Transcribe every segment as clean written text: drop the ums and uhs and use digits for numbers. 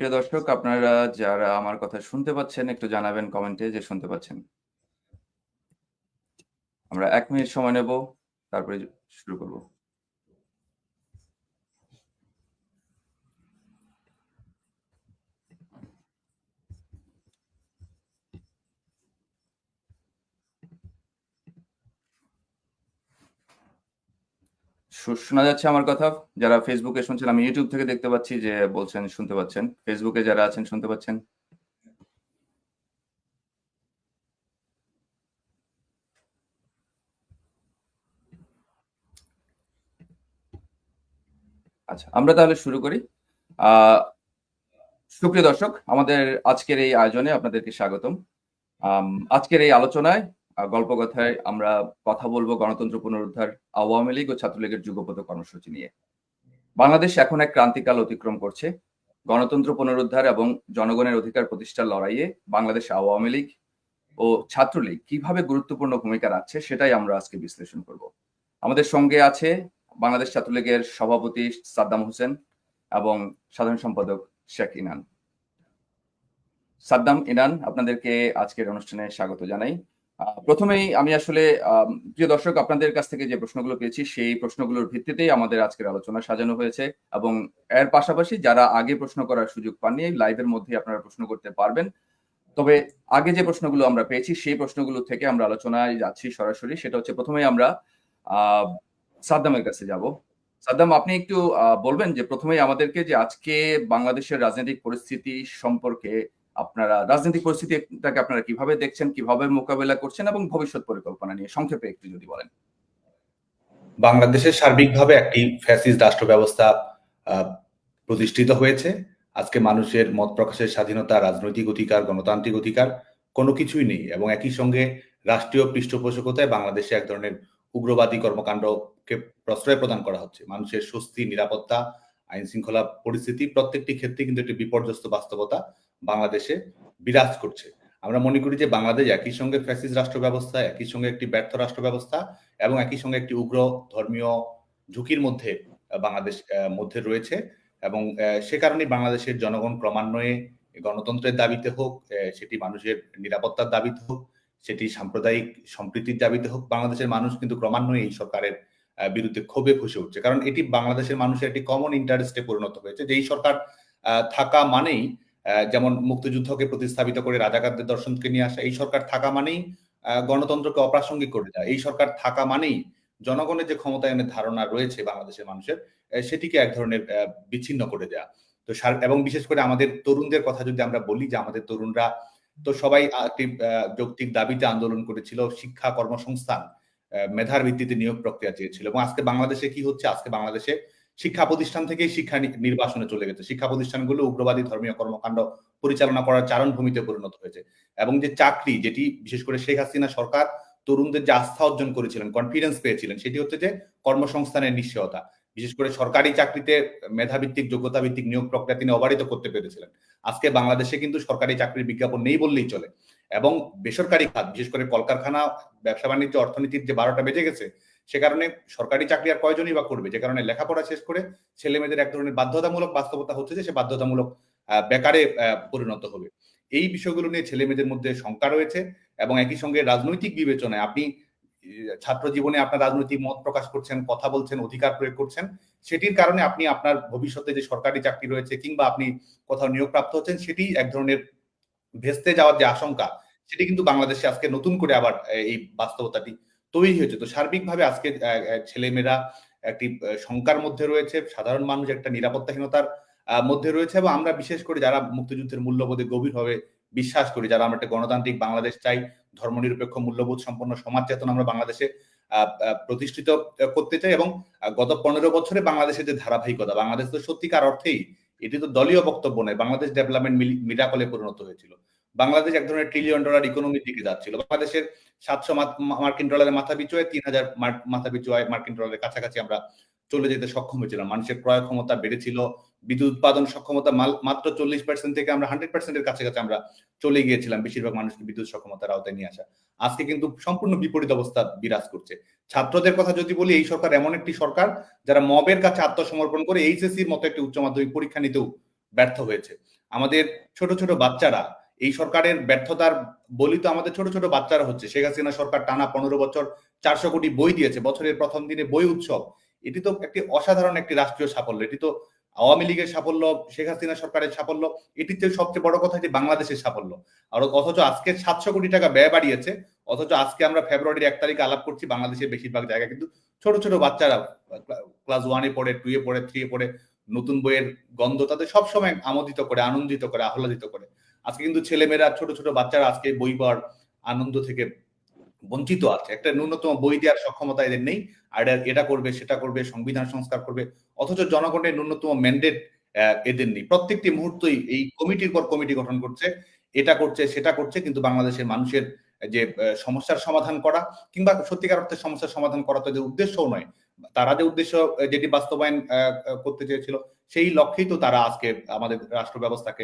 প্রিয় দর্শক, আপনারা যারা আমার কথা শুনতে পাচ্ছেন একটু জানাবেন কমেন্টে যে শুনতে পাচ্ছেন। আমরা ১ মিনিট সময় নেব, তারপরে শুরু করব। শোনা যাচ্ছে আমার কথা? যারা ফেসবুকে শুনছেন, আমি ইউটিউব থেকে দেখতে পাচ্ছি যে বলছেন শুনতে পাচ্ছেন। ফেসবুকে যারা আছেন শুনতে পাচ্ছেন? আচ্ছা, আমরা তাহলে শুরু করি। আ সুপ্রিয় দর্শক, আমাদের আজকের এই আয়োজনে আপনাদেরকে স্বাগতম। আজকের এই আলোচনায় গল্পকথায় আমরা কথা বলব গণতন্ত্র পুনরুদ্ধার, আওয়ামী লীগ ও ছাত্রলীগের যুগপৎ কর্মসূচি নিয়ে। বাংলাদেশ এখন এক ক্রান্তিকাল অতিক্রম করছে। গণতন্ত্র পুনরুদ্ধার এবং জনগণের অধিকার প্রতিষ্ঠার লড়াইয়ে বাংলাদেশ আওয়ামী লীগ ও ছাত্রলীগ কিভাবে গুরুত্বপূর্ণ ভূমিকা রাখছে সেটাই আমরা আজকে বিশ্লেষণ করব। আমাদের সঙ্গে আছে বাংলাদেশ ছাত্রলীগের সভাপতি সাদ্দাম হোসেন এবং সাধারণ সম্পাদক শেখ ইনান। সাদ্দাম, ইনান, আপনাদেরকে আজকের অনুষ্ঠানে স্বাগত জানাই। প্রথমেই আমি আসলে প্রিয় দর্শক, আপনাদের কাছ থেকে যে প্রশ্নগুলো পেয়েছি সেই প্রশ্নগুলোর ভিত্তিতেই আমাদের আজকের আলোচনা সাজানো হয়েছে এবং এর পাশাপাশি যারা আগে প্রশ্ন করার সুযোগ পাননি, এই লাইভের মধ্যেই আপনারা প্রশ্ন করতে পারবেন। তবে আগে যে প্রশ্নগুলো আমরা পেয়েছি সেই প্রশ্নগুলো থেকে আমরা আলোচনায় যাচ্ছি সরাসরি। সেটা হচ্ছে, প্রথমেই আমরা আ সাদ্দামের কাছে যাব। সাদ্দাম, আপনি একটু বলবেন যে প্রথমেই আমাদেরকে যে আজকে বাংলাদেশের রাজনৈতিক পরিস্থিতি সম্পর্কে রাজনৈতিক পরিস্থিতিটাকে আপনারা কিভাবে দেখছেন, কিভাবে মোকাবেলা করছেন এবং ভবিষ্যৎ পরিকল্পনা নিয়ে সংক্ষেপে একটু যদি বলেন। বাংলাদেশের সার্বিকভাবে একটি ফ্যাসিস্ট রাষ্ট্র ব্যবস্থা প্রতিষ্ঠিত হয়েছে। আজকে মানুষের মত প্রকাশের স্বাধীনতা, রাজনৈতিক অধিকার, গণতান্ত্রিক অধিকার কোনো কিছুই নেই এবং একই সঙ্গে রাষ্ট্রীয় পৃষ্ঠপোষকতায় বাংলাদেশে এক ধরনের উগ্রবাদী কর্মকাণ্ডকে প্রশ্রয় প্রদান করা হচ্ছে। মানুষের স্বস্তি, নিরাপত্তা, আইন শৃঙ্খলা পরিস্থিতি প্রত্যেকটি ক্ষেত্রে কিন্তু একটি বিপর্যস্ত বাস্তবতা বাংলাদেশে বিরাজ করছে। আমরা মনে করি যে বাংলাদেশ একই সঙ্গে ফ্যাসিস্ট রাষ্ট্র ব্যবস্থা, একই সঙ্গে একটি ব্যর্থ রাষ্ট্র ব্যবস্থা এবং একই সঙ্গে একটি উগ্র ধর্মীয় ঝুঁকির মধ্যে বাংলাদেশ মধ্যে রয়েছে এবং সে কারণে বাংলাদেশের জনগণ ক্রমান্বয়ে গণতন্ত্রের দাবিতে হোক, সেটি মানুষের নিরাপত্তার দাবিতে হোক, সেটি সাম্প্রদায়িক সম্প্রীতির দাবিতে হোক, বাংলাদেশের মানুষ কিন্তু ক্রমান্বয়ে এই সরকারের বিরুদ্ধে ক্ষোভে ফুঁসে উঠছে। কারণ এটি বাংলাদেশের মানুষের একটি কমন ইন্টারেস্টে পরিণত হয়েছে যে এই সরকার থাকা মানেই, যেমন মুক্তিযুদ্ধকে প্রতিস্থাপিত করে রাজাকারদের দর্শনকে নিয়ে আসা, এই সরকার থাকা মানেই গণতন্ত্রকে অপ্রাসঙ্গিক করে দেয়। এই সরকার থাকা মানেই জনগণের যে ক্ষমতায়নের ধারণা রয়েছে বাংলাদেশের মানুষের, সেটিকে এক ধরনের বিচ্ছিন্ন করে দেয়া। তো এবং বিশেষ করে আমাদের তরুণদের কথা যদি আমরা বলি, যে আমাদের তরুণরা তো সবাই একটি যৌক্তিক দাবিতে আন্দোলন করেছিল, শিক্ষা, কর্মসংস্থান, মেধার ভিত্তিতে নিয়োগ প্রক্রিয়া চেয়েছিল এবং আজকে বাংলাদেশে কি হচ্ছে? আজকে বাংলাদেশে শিক্ষা প্রতিষ্ঠান থেকেই শিক্ষা নির্বাসনে চলে গেছে। শিক্ষা প্রতিষ্ঠানগুলো উগ্রবাদী ধর্মীয় কর্মকাণ্ড পরিচালনা করার চারণভূমিতে পরিণত হয়েছে এবং যে চাকরি, যেটি বিশেষ করে শেখ হাসিনা সরকার তরুণদের যে আস্থা অর্জন করেছিলেন, কনফিডেন্স পেয়েছিলেন, সেটি হচ্ছে যে কর্মসংস্থানের নিশ্চয়তা। বিশেষ করে সরকারি চাকরিতে মেধাভিত্তিক, যোগ্যতা ভিত্তিক নিয়োগ প্রক্রিয়া তিনি অবারিত করতে পেরেছিলেন। আজকে বাংলাদেশে কিন্তু সরকারি চাকরির বিজ্ঞাপন নেই বললেই চলে এবং বেসরকারি খাত, বিশেষ করে কলকারখানা, ব্যবসা বাণিজ্য, অর্থনীতির যে 12টা বেজে গেছে, সে কারণে সরকারি চাকরি আর কয়জনই বা করবে? যে কারণে লেখাপড়া শেষ করে ছেলে মেয়েদের এক ধরনের বাধ্যতামূলক বাস্তবতা হচ্ছে যে সে বাধ্যতামূলক বেকারে পরিণত হবে। এই বিষয়গুলো নিয়ে ছেলে মেয়েদের মধ্যে শঙ্কা রয়েছে এবং একই সঙ্গে রাজনৈতিক বিবেচনায় আপনি ছাত্র জীবনে আপনার রাজনৈতিক মত প্রকাশ করছেন, কথা বলছেন, অধিকার প্রয়োগ করছেন, সেটির কারণে আপনি আপনার ভবিষ্যতে যে সরকারি চাকরি রয়েছে কিংবা আপনি কোথাও নিয়োগপ্রাপ্ত হচ্ছেন, সেটি এক ধরনের ভেস্তে যাওয়ার যে আশঙ্কা, সেটি কিন্তু বাংলাদেশে আজকে নতুন করে আবার এই বাস্তবতাটি তৈরি হয়েছে। তো সার্বিকভাবে আজকে ছেলেমেয়েরা একটি শঙ্কার মধ্যে রয়েছে, সাধারণ মানুষ একটা নিরাপত্তাহীনতার মধ্যে রয়েছে এবং আমরা বিশেষ করে যারা মুক্তিযুদ্ধের মূল্যবোধে গভীরভাবে বিশ্বাস করি, যারা আমরা একটা গণতান্ত্রিক বাংলাদেশ চাই, ধর্মনিরপেক্ষ মূল্যবোধ সম্পন্ন সমাজ চেতনা আমরা বাংলাদেশে প্রতিষ্ঠিত করতে চাই এবং গত 15 বছরে বাংলাদেশের যে ধারাবাহিকতা, বাংলাদেশ তো সত্যিকার অর্থেই, এটি তো দলীয় বক্তব্য নয়, বাংলাদেশ ডেভেলপমেন্ট মিরাকলে পরিণত হয়েছিল। বাংলাদেশ এক ধরনের $1 ট্রিলিয়ন ইকোনমির দিকে যাচ্ছিল। বাংলাদেশের 700 মার্কিন ডলারের মাথা পিছু 3000 মাথা পিছু মার্কিন ডলারের কাছাকাছি আমরা চলে যেতে সক্ষম হয়েছিলাম। মানুষের ক্রয় ক্ষমতা বেড়েছিল, বিদ্যুৎ উৎপাদন সক্ষমতা মাত্র 40% থেকে আমরা 100% এর কাছাকাছি আমরা চলে গিয়েছিলাম, বেশিরভাগ মানুষকে বিদ্যুৎ সক্ষমতার আওতায় নিয়ে আসা। আজকে কিন্তু সম্পূর্ণ বিপরীত অবস্থা বিরাজ করছে। ছাত্রদের কথা যদি বলি, এই সরকার এমন একটি সরকার যারা মবের কাছে আত্মসমর্পণ করে এইচএসসির মতো একটি উচ্চ মাধ্যমিক পরীক্ষা নিতেও ব্যর্থ হয়েছে। আমাদের ছোট ছোট বাচ্চারা এই সরকারের ব্যর্থতার বলি তো আমাদের ছোট ছোট বাচ্চারা হচ্ছে। শেখ হাসিনা সরকার টানা 15 বছর 400 কোটি বই দিয়েছে, বছরের প্রথম দিনে বই উৎসব। এটি তো একটি অসাধারণ একটি রাষ্ট্রীয় সাফল্য। এটি তো আওয়ামী লীগের সাফল্য, শেখ হাসিনা সরকারের সাফল্য, এটির চেয়ে সবচেয়ে বড় কথা এটি বাংলাদেশের সাফল্য। আর অথচ আজকে 700 কোটি টাকা ব্যয় বাড়িয়েছে, অথচ আজকে আমরা ফেব্রুয়ারির 1 তারিখে আলাপ করছি, বাংলাদেশের বেশিরভাগ জায়গায় কিন্তু ছোট ছোট বাচ্চারা ক্লাস 1-এ পড়ে, 2-এ পড়ে, 3-এ পড়ে, নতুন বইয়ের গন্ধ তাদের সবসময় আমোদিত করে, আনন্দিত করে, আহ্লাদিত করে। আজকে কিন্তু ছেলেমেয়েরা, ছোট ছোট বাচ্চারা আজকে বই পড়ার আনন্দ থেকে বঞ্চিত আছে। একটা ন্যূনতম বই দেওয়ার সক্ষমতা এদের নেই। আর এটা করবে, সেটা করবে, সংবিধান সংস্কার করবে, অথচ জনগণের ন্যূনতম ম্যান্ডেট এদের নেই। প্রত্যেকটি মুহূর্তেই এই কমিটির পর কমিটি গঠন করছে, এটা করছে, সেটা করছে, কিন্তু বাংলাদেশের মানুষের যে সমস্যার সমাধান করা কিংবা সত্যিকার অর্থে সমস্যার সমাধান করা তো যে উদ্দেশ্যও নয়, তারা যে উদ্দেশ্য যেটি বাস্তবায়ন করতে চেয়েছিল সেই লক্ষ্যেই তো তারা আজকে আমাদের রাষ্ট্র ব্যবস্থাকে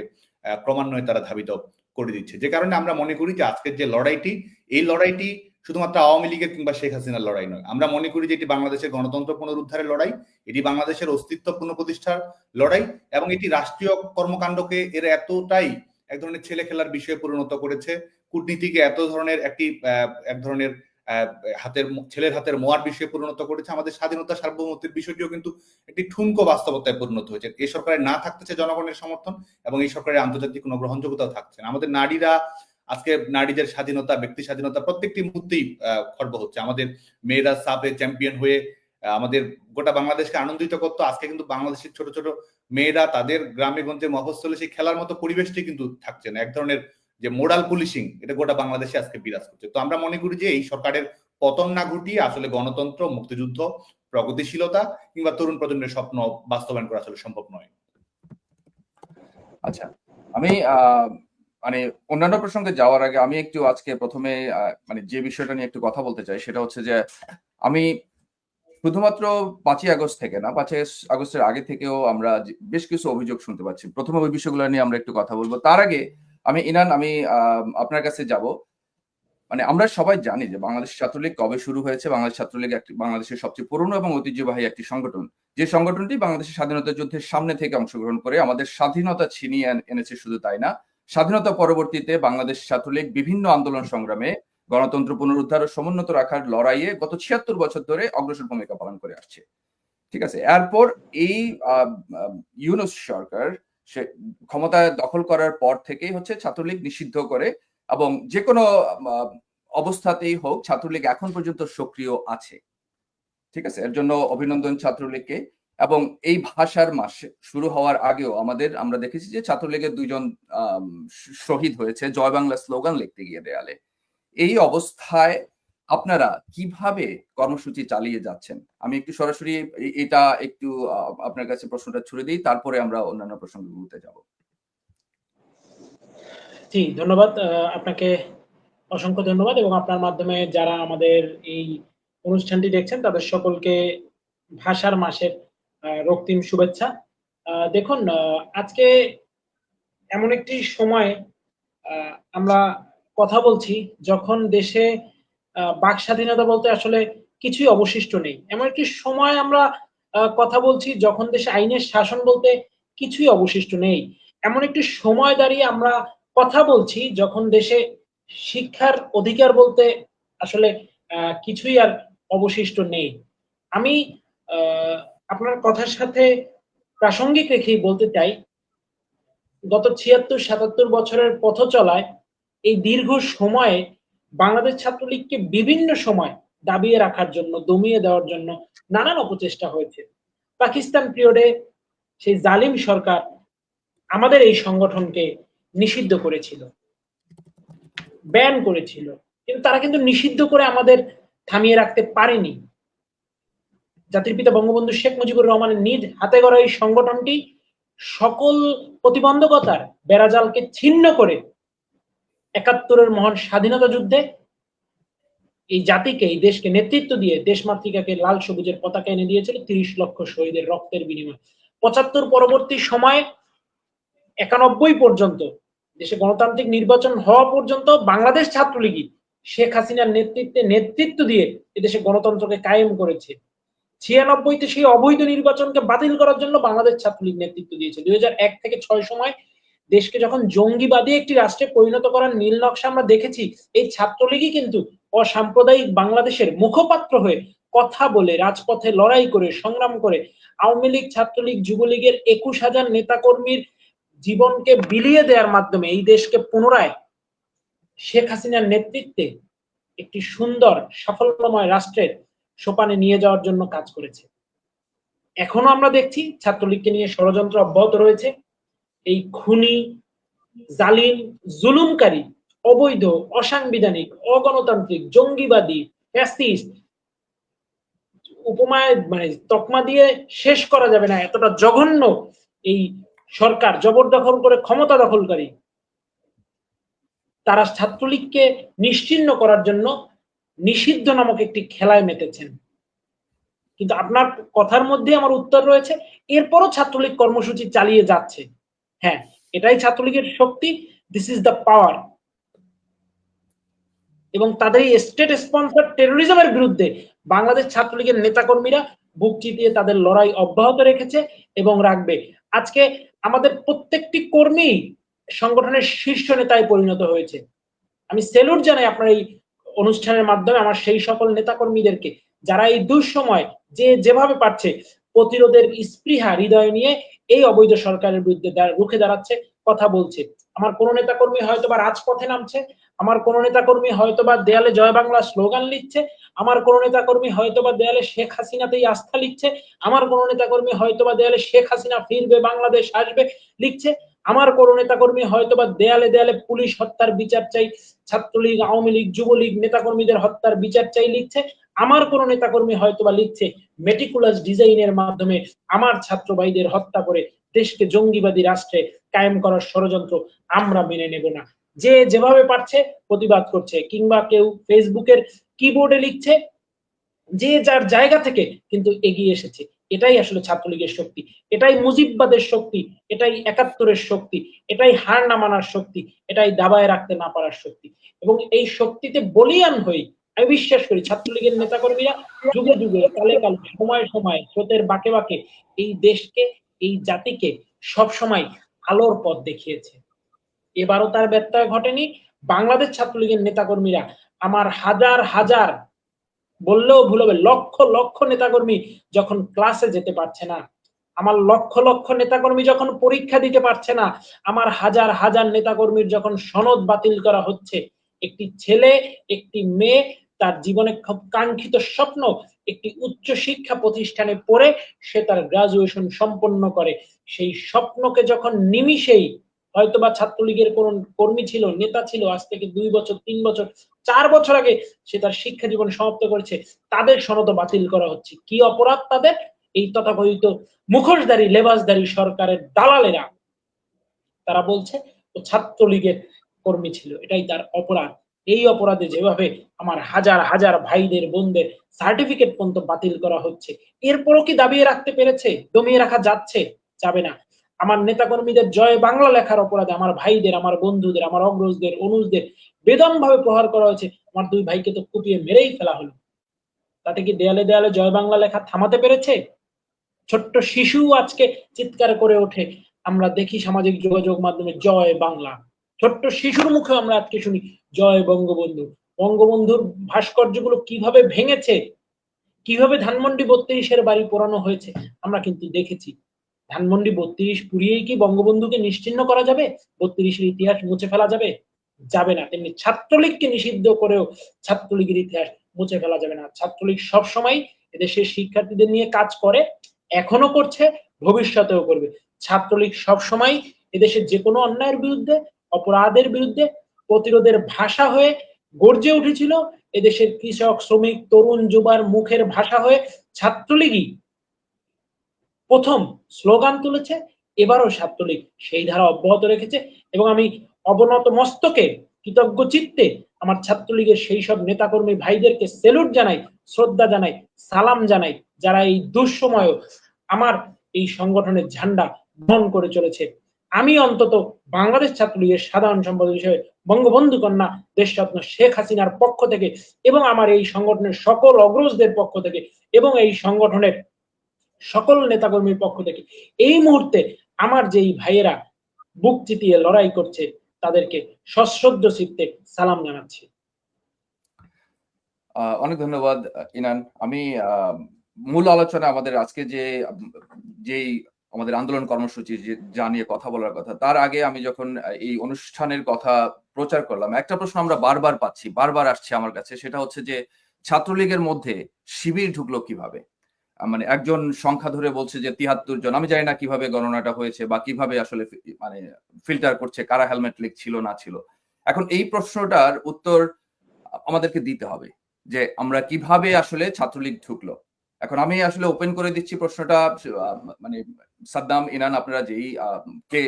ক্রমান্বয়ে তারা ধাবিত করে দিচ্ছে। যে কারণে আমরা মনে করি যে আজকের যে লড়াইটি, এই লড়াইটি শুধুমাত্র আওয়ামী লীগের কিংবা শেখ হাসিনার লড়াই নয়। আমরা মনে করি যে এটি বাংলাদেশের গণতন্ত্র পুনরুদ্ধারের লড়াই, এটি বাংলাদেশের অস্তিত্ব পুনঃপ্রতিষ্ঠার লড়াই, এবং এটি রাষ্ট্রীয় কর্মকাণ্ডকে এর এতটাই এক ধরনের ছেলে খেলার বিষয়ে পরিণত করেছে, কূটনীতিকে এত ধরনের এক ধরনের ছেলের হাতের মোয়ার বিষয়ে পরিণত করেছে, আমাদের স্বাধীনতা সার্বভৌমত্বের বিষয়টিও কিন্তু একটি ঠুনকো বাস্তবতায় পরিণত হয়েছে। এই সরকারের না থাকতেছে জনগণের সমর্থন, এবং এই সরকারের আন্তর্জাতিক কোনো গ্রহণযোগ্যতাও থাকছে না। আমাদের নারীরা আজকে, নারীদের স্বাধীনতা, ব্যক্তি স্বাধীনতা প্রত্যেকটি মুহূর্তেই খর্ব হচ্ছে। আমাদের মেয়েরা সাবে চ্যাম্পিয়ন হয়ে আমাদের গোটা বাংলাদেশকে আনন্দিত করতো। আজকে কিন্তু বাংলাদেশের ছোট ছোট মেয়েরা তাদের গ্রামে গঞ্জে মফস্বলে সেই খেলার মতো পরিবেশটি কিন্তু থাকছে না। এক ধরনের যে মোরাল পুলিশিং, এটা গোটা বাংলাদেশে আজকে বিরাজ করছে। তো আমরা মনে করি যে এই সরকারের পতন না ঘটিয়ে আসলে গণতন্ত্র, মুক্তিযুদ্ধ, প্রগতিশীলতা কিংবা তরুণ প্রজন্মের স্বপ্ন বাস্তবায়ন করা আসলে সম্ভব নয়। আচ্ছা, আমি মানে অন্যান্য প্রসঙ্গে যাওয়ার আগে আমি একটু আজকে প্রথমে মানে যে বিষয়টা নিয়ে একটু কথা বলতে চাই সেটা হচ্ছে যে আমি শুধুমাত্র 5ই আগস্ট থেকে না, 5ই আগস্টের আগে থেকেও আমরা বেশ কিছু অভিযোগ শুনতে পাচ্ছি। প্রথমে ওই বিষয়গুলো নিয়ে আমরা একটু কথা বলবো। তার আগে আমি ইনান, আমি আপনার কাছে যাব। মানে আমরা সবাই জানি যে বাংলাদেশ ছাত্রলীগ কবে শুরু হয়েছে। বাংলাদেশ ছাত্রলীগ একটি বাংলাদেশের সবচেয়ে পুরনো এবং ঐতিহ্যবাহী একটি সংগঠন, যে সংগঠনটি বাংলাদেশের স্বাধীনতা যুদ্ধের সামনে থেকে অংশগ্রহণ করে আমাদের স্বাধীনতা ছিনিয়ে এনেছে। শুধু তাই না, স্বাধীনতা পরবর্তীতে বাংলাদেশ ছাত্রলীগ বিভিন্ন আন্দোলন সংগ্রামে গণতন্ত্র পুনরুদ্ধার ও সমুন্নত রাখার লড়াইয়ে গত 76 বছর ধরে অগ্রসর ভূমিকা পালন করে আসছে। ঠিক আছে, এরপর এই ইউনূস সরকার সে ক্ষমতায় দখল করার পর থেকেই হচ্ছে ছাত্রলীগ নিষিদ্ধ করে, এবং যে কোনো অবস্থাতেই হোক ছাত্রলীগ এখন পর্যন্ত সক্রিয় আছে। ঠিক আছে, এর জন্য অভিনন্দন ছাত্রলীগকে। এবং এই ভাষার মাস শুরু হওয়ার আগেও আমরা দেখেছি যে ছাত্রলীগের 2 জন শহীদ হয়েছে জয় বাংলা স্লোগান লিখতে গিয়ে দেয়ালে। এই অবস্থায় আপনারা কিভাবে কর্মসূচি চালিয়ে যাচ্ছেন? আমি একটু সরাসরি এটা একটু আপনার কাছে প্রশ্নটা ছুড়ে দিই, তারপরে আমরা অন্যান্য প্রসঙ্গগুলোতে যাব। জি, ধন্যবাদ। আপনাকে অসংখ্য ধন্যবাদ, এবং আপনার মাধ্যমে যারা আমাদের এই অনুষ্ঠানটি দেখছেন তাদের সকলকে ভাষার মাসের রক্তিম শুভেচ্ছা। দেখুন, আজকে এমন একটি সময় আমরা কথা বলছি যখন দেশে বাক স্বাধীনতা বলতে আসলে কিছুই অবশিষ্ট নেই। এমন একটি সময় আমরা কথা বলছি যখন দেশে আইনের শাসন বলতে কিছুই অবশিষ্ট নেই। এমন একটি সময় দাঁড়িয়ে আমরা কথা বলছি যখন দেশে শিক্ষার অধিকার বলতে আসলে কিছুই আর অবশিষ্ট নেই। আমি আপনার কথার সাথে প্রাসঙ্গিক রেখেই বলতে চাই, গত ৭৬-৭৭ বছরের পথ চলায় এই দীর্ঘ সময়ে বাংলাদেশ ছাত্রলীগকে বিভিন্ন সময় দাবিয়ে রাখার জন্য, দমিয়ে দেওয়ার জন্য নানান অপচেষ্টা হয়েছে। পাকিস্তান পিরিয়ডে সেই জালিম সরকার আমাদের এই সংগঠনকে নিষিদ্ধ করেছিল, ব্যান করেছিল, কিন্তু তারা কিন্তু নিষিদ্ধ করে আমাদের থামিয়ে রাখতে পারেনি। জাতির পিতা বঙ্গবন্ধু শেখ মুজিবুর রহমানের নিজ হাতে গড়া এই সংগঠনটি সকল প্রতিবন্ধকতার বেড়াজালকে ছিন্ন করে ৭১-এর মহান স্বাধীনতা যুদ্ধে এই জাতিকে, এই দেশকে নেতৃত্ব দিয়ে দেশমাতৃকাকে লাল সবুজের পতাকা এনে দিয়েছিল ৩০ লক্ষ শহীদের রক্তের বিনিময়ে। ৭৫ পরবর্তী সময়ে ৯১ পর্যন্ত দেশে গণতান্ত্রিক নির্বাচন হওয়া পর্যন্ত বাংলাদেশ ছাত্রলীগই শেখ হাসিনার নেতৃত্বে নেতৃত্ব দিয়ে এদেশে গণতন্ত্রকে কায়েম করেছে। ৯৬-তে সেই অবৈধ নির্বাচনকে বাতিল করার জন্য বাংলাদেশ ছাত্রলীগ নেতৃত্ব দিয়েছে। ২০০১ থেকে ৬ সময় দেশকে যখন জঙ্গিবাদী একটি রাষ্ট্রে পরিণত করার নীল নকশা আমরা দেখেছি, এই ছাত্রলীগই কিন্তু অসাম্প্রদায়িক বাংলাদেশের মুখপাত্র হয়ে কথা বলে, রাজপথে লড়াই করে, সংগ্রাম করে আওয়ামী লীগ, ছাত্রলীগ, যুবলীগের ২১,০০০ নেতাকর্মীর জীবনকে বিলিয়ে দেওয়ার মাধ্যমে এই দেশকে পুনরায় শেখ হাসিনার নেতৃত্বে একটি সুন্দর সাফল্যময় রাষ্ট্রের সোপানে নিয়ে যাওয়ার জন্য কাজ করেছে। এখনো আমরা দেখছি ছাত্রলীগকে নিয়ে ষড়যন্ত্র অব্যাহত রয়েছে। এই খুনি, জালিম, জুলুমকারী, অবৈধ, অসাংবিধানিক, অগণতান্ত্রিক, জঙ্গিবাদী, ফ্যাসিস্ট উপমায় মানে তকমা দিয়ে শেষ করা যাবে না, এতটা জঘন্য এই সরকার, জবরদখল করে ক্ষমতা দখলকারী। তারা ছাত্রলীগকে নিশ্চিহ্ন করার জন্য নিষিদ্ধ নামক একটি খেলায় মেতেছেন। কিন্তু আপনার কথার মধ্যে আমার উত্তর রয়েছে, এরপরও ছাত্রলীগ কর্মসূচি চালিয়ে যাচ্ছে। হ্যাঁ, এটাই ছাত্রলীগের শক্তি, দিস ইজ দ্য পাওয়ার। এবং তাদের এই স্টেট স্পন্সর টেরোরিজমের বিরুদ্ধে বাংলাদেশ ছাত্রলীগের নেতাকর্মীরা বুক চিতিয়ে তাদের লড়াই অব্যাহত রেখেছে এবং রাখবে। আজকে আমাদের প্রত্যেকটি কর্মী সংগঠনের শীর্ষ নেতায় পরিণত হয়েছে। আমি সেলুট জানাই আপনার এই অনুষ্ঠানের মাধ্যমে আমার সেই সকল নেতাকর্মীদেরকে যারা এই দুঃসময় যে যেভাবে পারছে প্রতিরোধের স্পৃহা হৃদয় নিয়ে এই অবৈধ সরকারের বিরুদ্ধে রুখে দাঁড়াচ্ছে, কথা বলছে। আমার কোন নেতাকর্মী হয়তোবা রাজপথে নামছে, আমার কোন নেতাকর্মী হয়তোবা দেয়ালে জয় বাংলা স্লোগান লিখছে, আমার কোন নেতাকর্মী হয়তোবা দেয়ালে শেখ হাসিনাতেই আস্থা লিখছে, আমার কোন নেতাকর্মী হয়তোবা দেয়ালে শেখ হাসিনা ফিরবে, বাংলাদেশ আসবে লিখছে, আমার কোন নেতাকর্মী হয়তোবা দেয়ালে দেয়ালে পুলিশ হত্যার বিচার চাই, ছাত্রলীগ, আওয়ামী লীগ, যুবলীগ নেতাকর্মীদের হত্যার বিচার চাই লিখছে, আমার কোন নেতাকর্মী হয়তোবা লিখছে মেটিকুলাস ডিজাইনের মাধ্যমে আমার ছাত্র ভাইদের হত্যা করে দেশকে জঙ্গিবাদী রাষ্ট্রে কায়েম করার ষড়যন্ত্র আমরা মেনে নেব না। যে যেভাবে পারছে প্রতিবাদ করছে, কিংবা কেউ ফেসবুকের কিবোর্ডে লিখছে, যে যার জায়গা থেকে কিন্তু এগিয়ে এসেছে। এটাই আসলে ছাত্রলীগের শক্তি, এটাই মুজিববাদের শক্তি, এটাই ৭১-এর শক্তি, এটাই হার না মানার শক্তি, এটাই দাবায় রাখতে না পারার শক্তি। এবং এই শক্তিতে বলিয়ান হই আমি বিশ্বাস করি ছাত্রলীগের নেতাকর্মীরা যুগে যুগে, কালে কালে, সময় সময়, স্রোতের বাঁকে বাঁকে এই দেশকে, এই জাতিকে সবসময় আলোর পথ দেখিয়েছে। এবারও তার ব্যত্যয় ঘটেনি। বাংলাদেশ ছাত্রলীগের নেতাকর্মীরা আমার হাজার হাজার বললেও ভুল হবে, লক্ষ লক্ষ নেতাকর্মী যখন ক্লাসে যেতে পারছে না, আমার লক্ষ লক্ষ নেতাকর্মী যখন পরীক্ষা দিতে পারছে না, আমার হাজার হাজার নেতাকর্মীর যখন সনদ বাতিল করা হচ্ছে, একটি ছেলে, একটি মেয়ে তার জীবনে খুব কাঙ্ক্ষিত স্বপ্ন একটি উচ্চ শিক্ষা প্রতিষ্ঠানে পড়ে সে তার গ্রাজুয়েশন সম্পন্ন করে, সেই স্বপ্নকে যখন নিমিষেই হয়তোবা ছাত্রলীগের কোন কর্মী ছিল, নেতা ছিল, আজ থেকে ২ বছর, ৩ বছর, ৪ বছর আগে সে তার শিক্ষা জীবন সমাপ্ত করেছে, তাদের সনদ বাতিল করা হচ্ছে। কি অপরাধ তাদের? এই তথাকথিত মুখোশধারী, লেবাসধারী সরকারের দালালেরা তারা বলছে ও ছাত্রলীগের কর্মী ছিল, এটাই তার অপরাধ। এই অপরাধে যেভাবে আমার হাজার হাজার ভাইদের, বোনদের সার্টিফিকেট পর্যন্ত বাতিল করা হচ্ছে, এরপরও কি দাবিয়ে রাখতে পেরেছে? দমিয়ে রাখা যাচ্ছে? যাবে না। আমার নেতাকর্মীদের জয় বাংলা লেখার অপরাধে আমার ভাইদের, আমার বন্ধুদের, আমার অগ্রজদের, অনুজদের বেদম ভাবে প্রহার করা হয়েছে। আমার ২ ভাইকে তো কুপিয়ে মেরেই ফেলা হলো। তাতে কি দেয়ালে দেয়ালে জয় বাংলা লেখা থামাতে পেরেছে? ছোট্ট শিশু আজকে চিৎকার করে ওঠে, আমরা দেখি সামাজিক যোগাযোগ মাধ্যমে জয় বাংলা। ছোট্ট শিশুর মুখে আমরা আজকে শুনি জয় বঙ্গবন্ধু। বঙ্গবন্ধুর ভাস্কর্যগুলো কিভাবে ভেঙেছে, কিভাবে ধানমন্ডি ৩২-এর বাড়ি পোড়ানো হয়েছে আমরা কিন্তু দেখেছি। ধানমন্ডি ৩২ পুড়িয়েই কি বঙ্গবন্ধুকে নিশ্চিহ্ন করা যাবে? ৩২-এর ইতিহাস মুছে ফেলা যাবে? যাবে না। তেমনি ছাত্রলীগকে নিষিদ্ধ করেও ছাত্রলীগের ইতিহাস মুছে ফেলা যাবে না। ছাত্রলীগ সবসময় এদেশের শিক্ষার্থীদের নিয়ে কাজ করে, এখনো করছে, ভবিষ্যতেও করবে। ছাত্রলীগ সবসময় এদেশের যে কোনো অন্যায়ের বিরুদ্ধে, অপরাধের বিরুদ্ধে প্রতিরোধের ভাষা হয়ে গর্জে উঠেছিল। এদেশের কৃষক, শ্রমিক, তরুণ, যুবার মুখের ভাষা হয়ে ছাত্রলীগই প্রথম স্লোগান তুলেছে। এবারও ছাত্রলীগ সেই ধারা অব্যাহত রেখেছে এবং আমি অবনত মস্তকে, কৃতজ্ঞ চিত্তে আমার ছাত্রলীগের সেই সব নেতাকর্মী ভাইদেরকে সেলুট জানাই, শ্রদ্ধা জানাই, সালাম জানাই, যারা এই দুঃসময়েও আমার এই সংগঠনের ঝান্ডা বহন করে চলেছে। আমি অন্তত বাংলাদেশ ছাত্রলীগের সাধারণ সম্পাদক হিসেবে বঙ্গবন্ধু কন্যা দেশরত্ন শেখ হাসিনার পক্ষ থেকে এবং আমার এই সংগঠনের সকল অগ্রজদের পক্ষ থেকে এবং এই সংগঠনের সকল নেতাকর্মীর পক্ষ থেকে এই মুহূর্তে আমার যেই ভাইয়েরা বুক চিতিয়ে লড়াই করছে তাদেরকে সশ্রদ্ধ চিত্তে সালাম জানাচ্ছি। অনেক ধন্যবাদ ইনান। আমি মূল আলোচনা আমাদের আজকে যেই আমাদের আন্দোলন কর্মসূচি যা নিয়ে কথা বলার কথা, তার আগে আমি যখন এই অনুষ্ঠানের কথা প্রচার করলাম, একটা প্রশ্ন আমরা বারবার পাচ্ছি, বারবার আসছে আমার কাছে, সেটা হচ্ছে যে ছাত্রলীগের মধ্যে শিবির ঢুকলো কিভাবে? মানে একজন সংখ্যা ধরে বলছে যে ৭৩ জন। আমি জানি না কিভাবে গণনাটা হয়েছে বা কিভাবে আসলে মানে ফিল্টার করছে কারা হেলমেট ছিল না ছিল। এখন এই প্রশ্নটার উত্তর আমাদেরকে দিতে হবে যে আমরা কিভাবে আসলে ছাত্রলীগ ঢুকলো। এখন আমি আসলে ওপেন করে দিচ্ছি প্রশ্নটা, মানে সাদ্দাম, ইনান, আপনারা যেই কে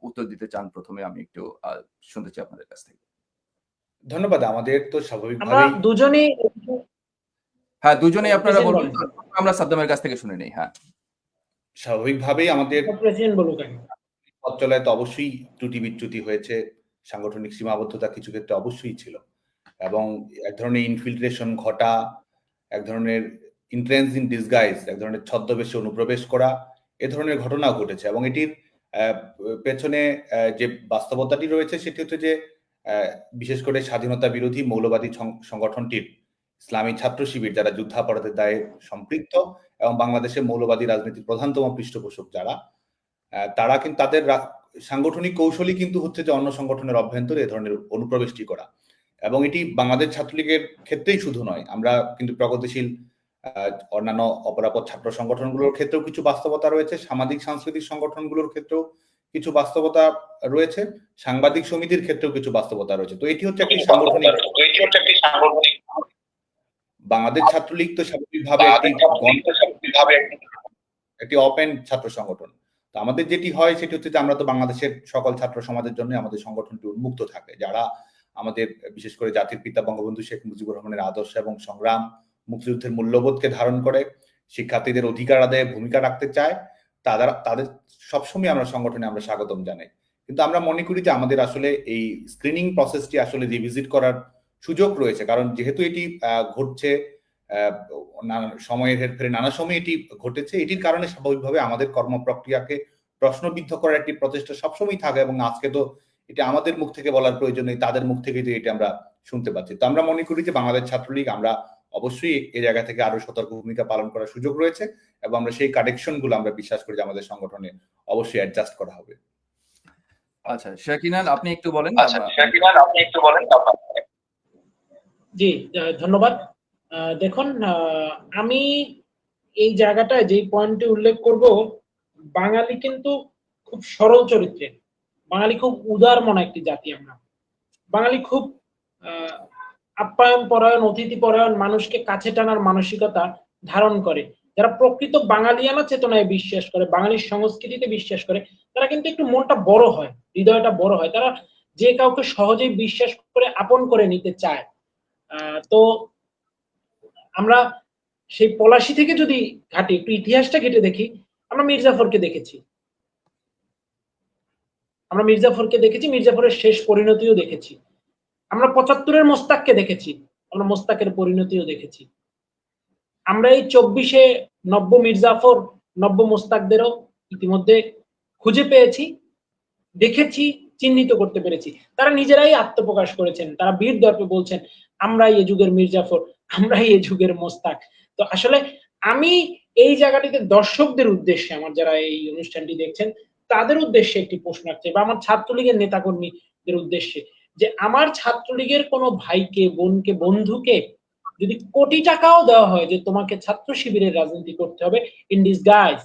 উত্তর দিতে চান প্রথমে আমি একটু শুনতে চাই আপনাদের কাছ থেকে। ধন্যবাদ। আমাদের তো আমরা স্বাভাবিকভাবেই দুজনেই হ্যাঁ, দুজনেই আপনারা প্রেসিডেন্ট বলুন, বলেন, তারপর আমরা সাদ্দামের কাছ থেকে শুনে নেই। হ্যাঁ। স্বাভাবিকভাবেই আমাদের প্রেসিডেন্ট বলুক আগে। পথ চলায় তো অবশ্যই ত্রুটি বিচ্যুতি হয়েছে, সাংগঠনিক সীমাবদ্ধতা কিছু ক্ষেত্রে অবশ্যই ছিল এবং এক ধরনের ইনফিল্ট্রেশন ঘটা, এক ধরনের ইন্ট্রেন্স ইন ডিসগাইজ, এক ধরনের ছদ্মবেশে অনুপ্রবেশ করা, এ ধরনের ঘটনাও ঘটেছে এবং এটির পেছনে যে বাস্তবতাটি রয়েছে সেটি হচ্ছে যে বিশেষ করে স্বাধীনতা বিরোধী মৌলবাদী সংগঠনটির ইসলামী ছাত্র শিবির, যারা যুদ্ধাপরাধের দায়ে সম্পৃক্ত এবং বাংলাদেশের মৌলবাদী রাজনীতির প্রধানতম পৃষ্ঠপোষক যারা, তারা কিন্তু তাদের সাংগঠনিক কৌশলই কিন্তু হচ্ছে যে অন্য সংগঠনের অভ্যন্তরে এ ধরনের অনুপ্রবেশটি করা। এবং এটি বাংলাদেশ ছাত্রলীগের ক্ষেত্রেই শুধু নয়, আমরা কিন্তু প্রগতিশীল অন্যান্য অপরাপর ছাত্র সংগঠনগুলোর ক্ষেত্রেও কিছু বাস্তবতা রয়েছে, সামাজিক সাংস্কৃতিক সংগঠনগুলোর ক্ষেত্রেও কিছু বাস্তবতা রয়েছে, সাংবাদিক সমিতির ক্ষেত্রেও কিছু বাস্তবতা রয়েছে। তো এটি হচ্ছে একটি সাংগঠনিক, বাংলাদেশ ছাত্রলীগ তো স্বাভাবিকভাবে একটি ওপেন ছাত্র সংগঠন। তো আমাদের যেটি হয় সেটি হচ্ছে যে আমরা তো বাংলাদেশের সকল ছাত্র সমাজের জন্য আমাদের সংগঠনটি উন্মুক্ত থাকে, যারা আমাদের বিশেষ করে জাতির পিতা বঙ্গবন্ধু শেখ মুজিবুর রহমানের আদর্শ এবং সংগ্রাম, মুক্তিযুদ্ধের মূল্যবোধকে ধারণ করে শিক্ষার্থীদের অধিকার আদায়ে ভূমিকা রাখতে চায়, তাদের সবসময় আমরা সংগঠনে আমরা স্বাগতম জানাই। কিন্তু আমরা মনে করি যে আমাদের আসলে এই স্ক্রিনিং প্রসেসটি আসলে রিভিজিট করার সুযোগ রয়েছে, কারণ যেহেতু এটি ঘটছে সময়ের হেরফেরে নানা সময় এটি ঘটেছে, এটির কারণে স্বাভাবিকভাবে আমাদের কর্মপ্রক্রিয়াকে প্রশ্নবিদ্ধ করার একটি প্রচেষ্টা সবসময় থাকে এবং আজকে তো এটা আমাদের মুখ থেকে বলার প্রয়োজন নেই, তাদের মুখ থেকে যে এটা আমরা শুনতে পাচ্ছি। তো আমরা মনে করি যে বাংলাদেশ ছাত্রলীগ আমরা অবশ্যই এই জায়গা থেকে আরো সতর্ক ভূমিকা পালন করার সুযোগ রয়েছে এবং আমরা সেই কারেকশন গুলো আমরা বিশ্বাস করি যে আমাদের সংগঠনে অবশ্যই অ্যাডজাস্ট করা হবে। আচ্ছা, শাকিনান আপনি একটু বলেন। জি, ধন্যবাদ। দেখুন, আমি এই জায়গাটায় যেই পয়েন্টটি উল্লেখ করব, বাঙালি কিন্তু খুব সরল চরিত্রের, বাঙালি খুব উদার মনা একটি জাতি। আমরা বাঙালি খুব আপ্যায়ন পরায়ণ, অতিথি পরায়ণ, মানুষকে কাছে টানার মানসিকতা ধারণ করে। যারা প্রকৃত বাঙালিয়ানা চেতনায় বিশ্বাস করে, বাঙালির সংস্কৃতিতে বিশ্বাস করে, তারা কিন্তু একটু মনটা বড় হয়, হৃদয়টা বড় হয়, তারা যে কাউকে সহজেই বিশ্বাস করে আপন করে নিতে চায়। তো আমরা সেই পলাশী থেকে যদি ঘাটি, একটু ইতিহাসটা ঘেটে দেখি, আমরা মির্জাফরকে দেখেছি, মির্জাফরের শেষ পরিণতিও দেখেছি। আমরা ৭৫-এর মোস্তাককে দেখেছি, আমরা মোস্তাকের পরিণতিও দেখেছি। আমরা এই ২৪-এ নব্য মির্জাফর, নব্য মোস্তাকদেরও ইতিমধ্যে খুঁজে পেয়েছি, দেখেছি, চিহ্নিত করতে পেরেছি। তারা নিজেরাই আত্মপ্রকাশ করেছেন, তারা বীর দর্পে বলছেন আমরাই এ যুগের মির্জাফর, আমরাই এ যুগের মোস্তাক। তো আসলে আমি এই জায়গাটিতে দর্শকদের উদ্দেশ্যে, আমার যারা এই অনুষ্ঠানটি দেখছেন তাদের উদ্দেশ্যে একটি প্রশ্ন রাখতে, বা আমার ছাত্রলীগের নেতাকর্মীদের উদ্দেশ্যে, যে আমার ছাত্রলীগের কোনো ভাইকে, বোনকে, বন্ধুকে যদি কোটি টাকাও দেওয়া হয় যে তোমাকে ছাত্র শিবিরের রাজনীতি করতে হবে in disguise,